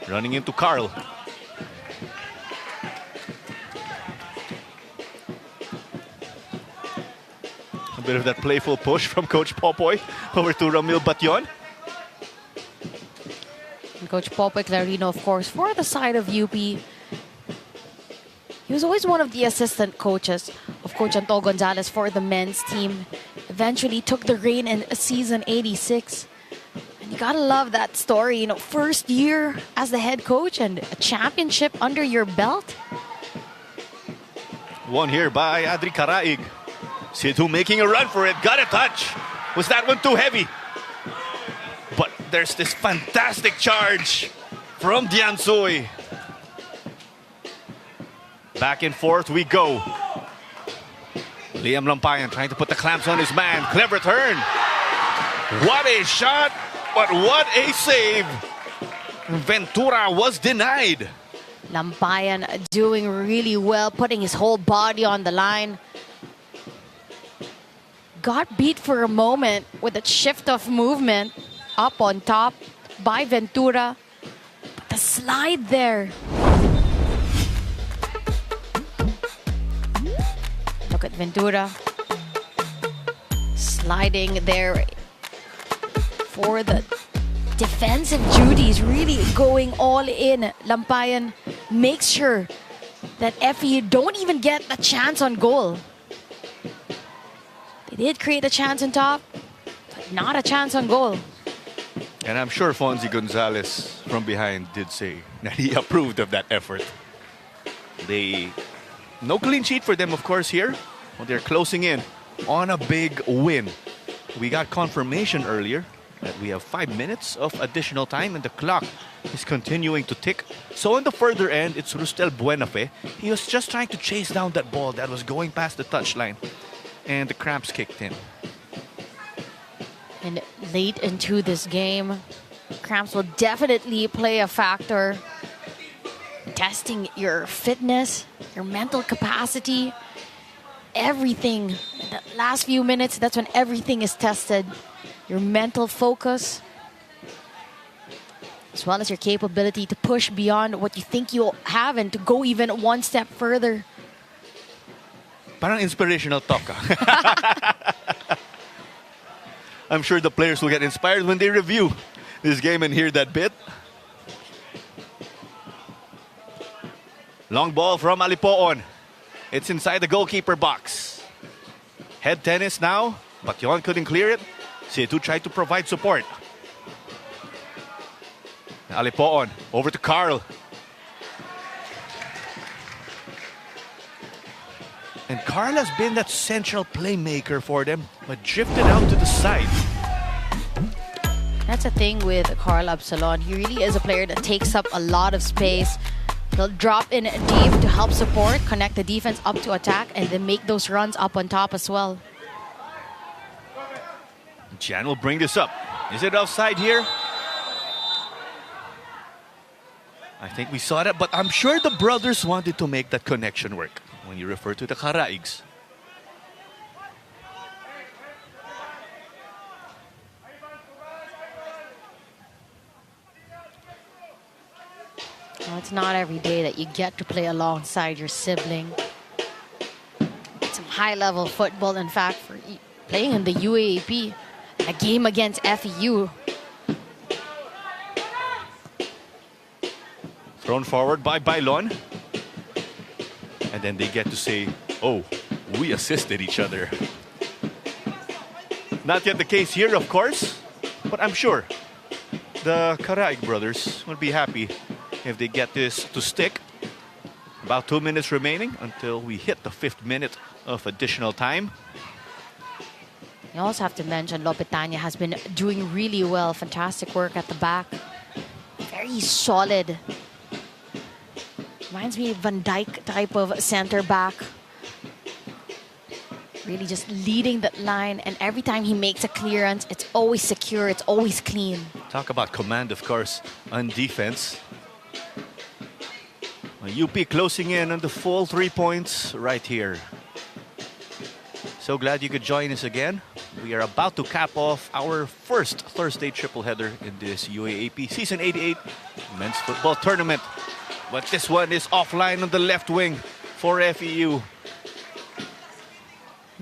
Running into Carl. A bit of that playful push from Coach Popoy over to Ramil Batyon. And Coach Popoy Clarino, of course, for the side of UP. He was always one of the assistant coaches of Coach Anto Gonzalez for the men's team. Eventually took the reign in season 86. And you gotta love that story, you know, first year as the head coach and a championship under your belt. One here by Adri Caraig. Sidhu making a run for it, got a touch. Was that one too heavy? But there's this fantastic charge from Diansoy. Back and forth we go. Liam Lampayan trying to put the clamps on his man. Clever turn. What a shot, but what a save. Ventura was denied. Lampayan doing really well, putting his whole body on the line. Got beat for a moment with a shift of movement up on top by Ventura. But the slide there. Look at Ventura sliding there for the defensive duties, really going all in. Lampayan makes sure that FEU don't even get a chance on goal. They did create a chance on top, but not a chance on goal. And I'm sure Fonzie Gonzalez from behind did say that he approved of that effort. No clean sheet for them, of course, here. Well, they're closing in on a big win. We got confirmation earlier that we have 5 minutes of additional time and the clock is continuing to tick. So on the further end, it's Rustel Buenafe. He was just trying to chase down that ball that was going past the touchline. And the cramps kicked in. And late into this game, cramps will definitely play a factor. Testing your fitness, your mental capacity, everything. In the last few minutes, that's when everything is tested. Your mental focus, as well as your capability to push beyond what you think you'll have and to go even one step further. Parang inspirational talk. I'm sure the players will get inspired when they review this game and hear that bit. Long ball from Alipoon. It's inside the goalkeeper box. Head tennis now. Batyon couldn't clear it. Situ tried to provide support. Alipoon over to Carl. And Carl has been that central playmaker for them, but drifted out to the side. That's the thing with Carl Absalon. He really is a player that takes up a lot of space. He'll drop in deep to help support, connect the defense up to attack, and then make those runs up on top as well. Jan will bring this up. Is it offside here? I think we saw that, but I'm sure the brothers wanted to make that connection work when you refer to the Karaigs. Well, it's not every day that you get to play alongside your sibling. Some high-level football, in fact, for playing in the UAAP. A game against FEU. Thrown forward by Bailon. And then they get to say, oh, we assisted each other. Not yet the case here, of course, but I'm sure the Karaig brothers will be happy if they get this to stick. About 2 minutes remaining until we hit the 5th minute of additional time. You also have to mention Lopetania has been doing really well. Fantastic work at the back. Very solid. Reminds me of Van Dijk type of center back. Really just leading that line, and every time he makes a clearance, it's always secure, it's always clean. Talk about command, of course, on defense. UP closing in on the full 3 points right here. So glad you could join us again. We are about to cap off our first Thursday triple header in this UAAP Season 88 Men's Football Tournament. But this one is offline on the left wing for FEU.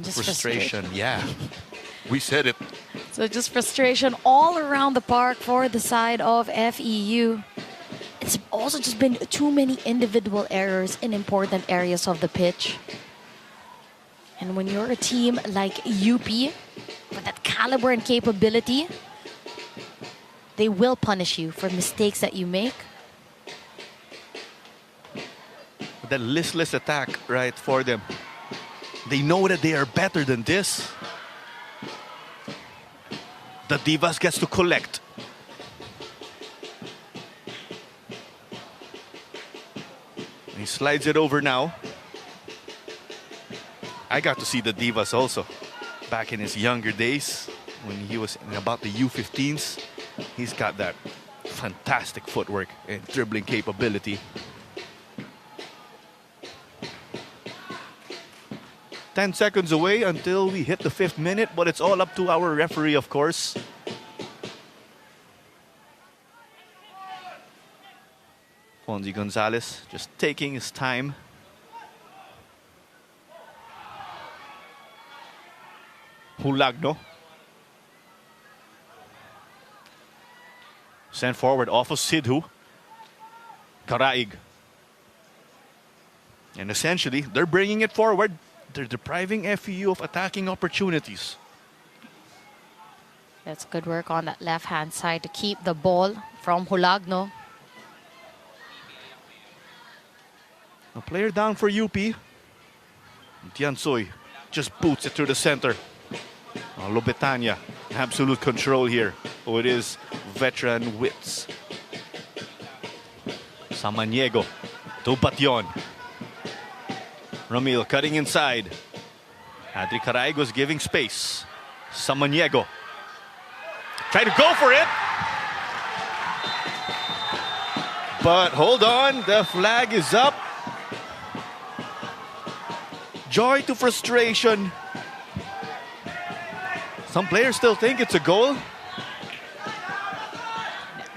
Just frustration, yeah. We said it. So just frustration all around the park for the side of FEU. It's also just been too many individual errors in important areas of the pitch. And when you're a team like UP, with that caliber and capability, they will punish you for mistakes that you make. That listless attack, right, for them. They know that they are better than this. The Divas gets to collect. He slides it over now. I got to see the Divas also back in his younger days when he was in about the U15s. He's got that fantastic footwork and dribbling capability. 10 seconds away until we hit the 5th minute, but it's all up to our referee, of course. Fonzie Gonzalez just taking his time. Hulagno. Sent forward off of Sidhu. Karaig. And essentially, they're bringing it forward. They're depriving FEU of attacking opportunities. That's good work on that left-hand side to keep the ball from Hulagno. A player down for UP. Tiansoy just boots it through the center. Lobetania, absolute control here. Oh, it is veteran wits. Samaniego to Bation. Ramil cutting inside. Adri Karaig was giving space. Samaniego. Try to go for it. But hold on, the flag is up. Joy to frustration. Some players still think it's a goal.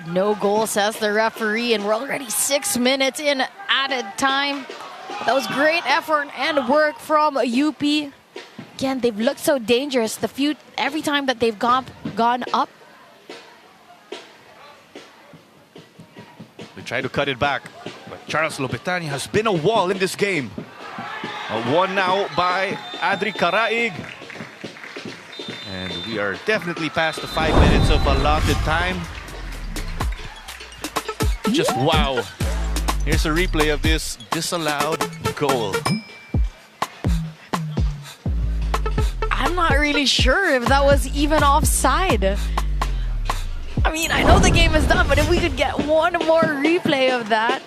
No goal, says the referee, and we're already 6 minutes in added time. That was great effort and work from UP. Again, they've looked so dangerous. Every time that they've gone up. They try to cut it back, but Charles Lopetania has been a wall in this game. Won now by Adri Karaig. And we are definitely past the 5 minutes of allotted time. Just wow. Here's a replay of this disallowed goal. I'm not really sure if that was even offside. I mean, I know the game is done, but if we could get one more replay of that.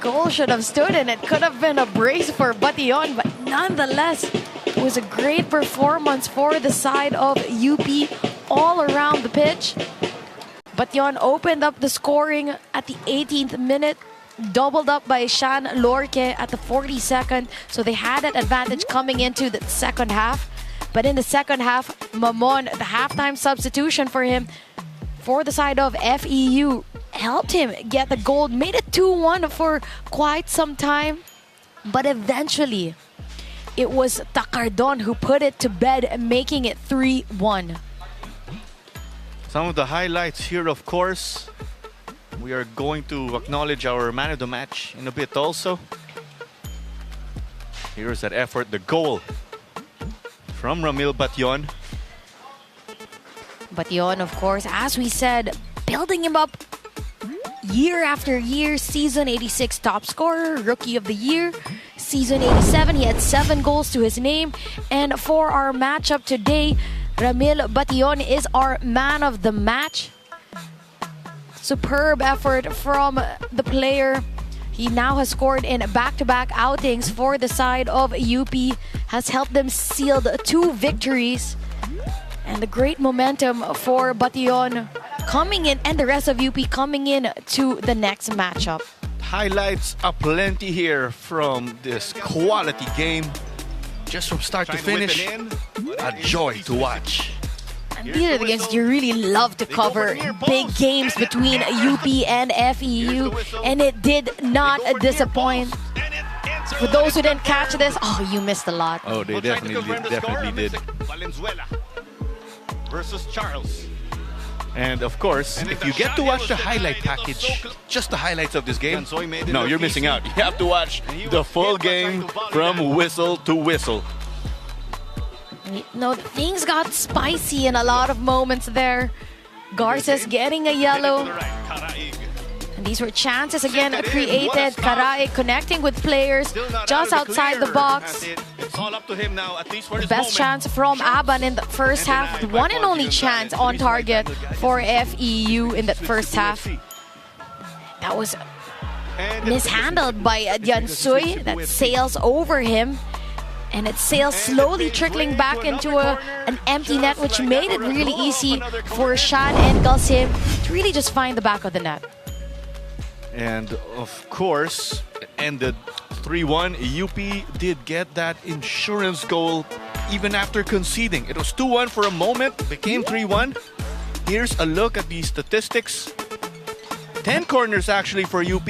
Goal should have stood, and it could have been a brace for Bation, but nonetheless, it was a great performance for the side of UP all around the pitch. Bation opened up the scoring at the 18th minute, doubled up by Shan Lorque at the 42nd, so they had that advantage coming into the second half. But in the second half, Mamon, the halftime substitution for him, for the side of FEU helped him get the gold, made it 2-1 for quite some time. But eventually, it was Takardon who put it to bed, making it 3-1. Some of the highlights here, of course. We are going to acknowledge our man of the match in a bit also. Here's that effort, the goal from Ramil Batyon. Batyon, of course, as we said, building him up year after year. Season 86 top scorer, rookie of the year. Season 87, he had 7 goals to his name. And for our matchup today, Ramil Batyon is our man of the match. Superb effort from the player. He now has scored in back-to-back outings for the side of UP, has helped them seal 2 victories. And the great momentum for Batyon coming in, and the rest of UP coming in to the next matchup. Highlights aplenty here from this quality game. Just from start to finish, a joy to watch. And these are the games you really love to cover. Big games between UP and FEU, and it did not disappoint. So for those who didn't catch this, oh, you missed a lot. Oh, they definitely did. Valenzuela versus Charles. And of course, if you get to watch the highlight package, just the highlights of this game, no, you're missing out. You have to watch the full game from whistle to whistle. No, things got spicy in a lot of moments there. Garces getting a yellow. And these were chances again created. Karaig connecting with players just outside the box. The best chance from Aban in the first half. The one and only chance on target for FEU in that first half. That was mishandled by Diansoy. That sails over him. And it sails slowly trickling back into an empty net, which made it really easy for Shan and Galsim to really just find the back of the net. And of course, it ended 3-1. UP did get that insurance goal even after conceding. It was 2-1 for a moment, became 3-1. Here's a look at the statistics. 10 corners actually for UP.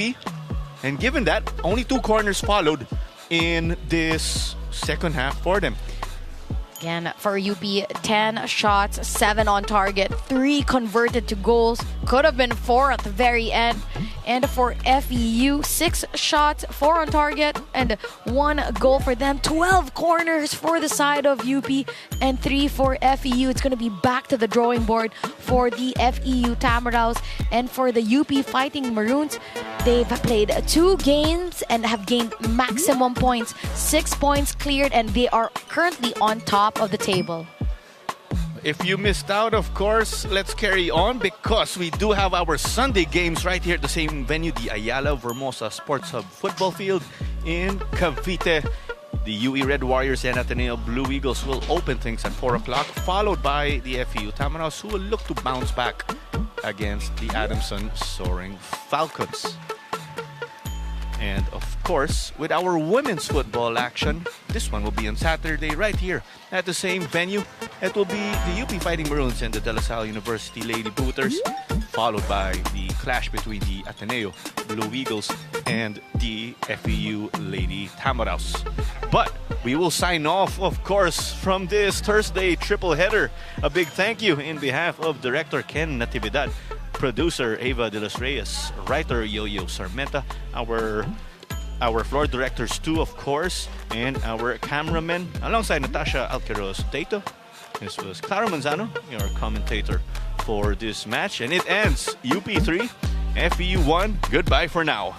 And given that, only 2 corners followed in this second half for them. Again, for UP, 10 shots, 7 on target, 3 converted to goals. Could have been 4 at the very end. And for FEU, 6 shots, 4 on target, and 1 goal for them. 12 corners for the side of UP, and 3 for FEU. It's going to be back to the drawing board for the FEU Tamaraws. And for the UP Fighting Maroons, they've played 2 games and have gained maximum points. 6 points cleared, and they are currently on top of the table. If you missed out, of course, let's carry on because we do have our Sunday games right here at the same venue, the Ayala Vermosa Sports Hub football field in Cavite. The UE Red Warriors and Ateneo Blue Eagles will open things at 4 o'clock, followed by the FEU Tamaraws, who will look to bounce back against the Adamson Soaring Falcons. And of course, with our women's football action, this one will be on Saturday right here at the same venue. It will be the UP Fighting Maroons and the De La Salle University Lady Booters, followed by the clash between the Ateneo Blue Eagles and the FEU Lady Tamaraws. But we will sign off, of course, from this Thursday triple header. A big thank you in behalf of Director Ken Natividad, producer Ava de los Reyes, writer Yo-Yo Sarmenta, our floor directors too, of course, and our cameramen, alongside Natasha Alqueros Dato. This was Clara Manzano, your commentator for this match, and it ends UP 3, FEU 1. Goodbye for now.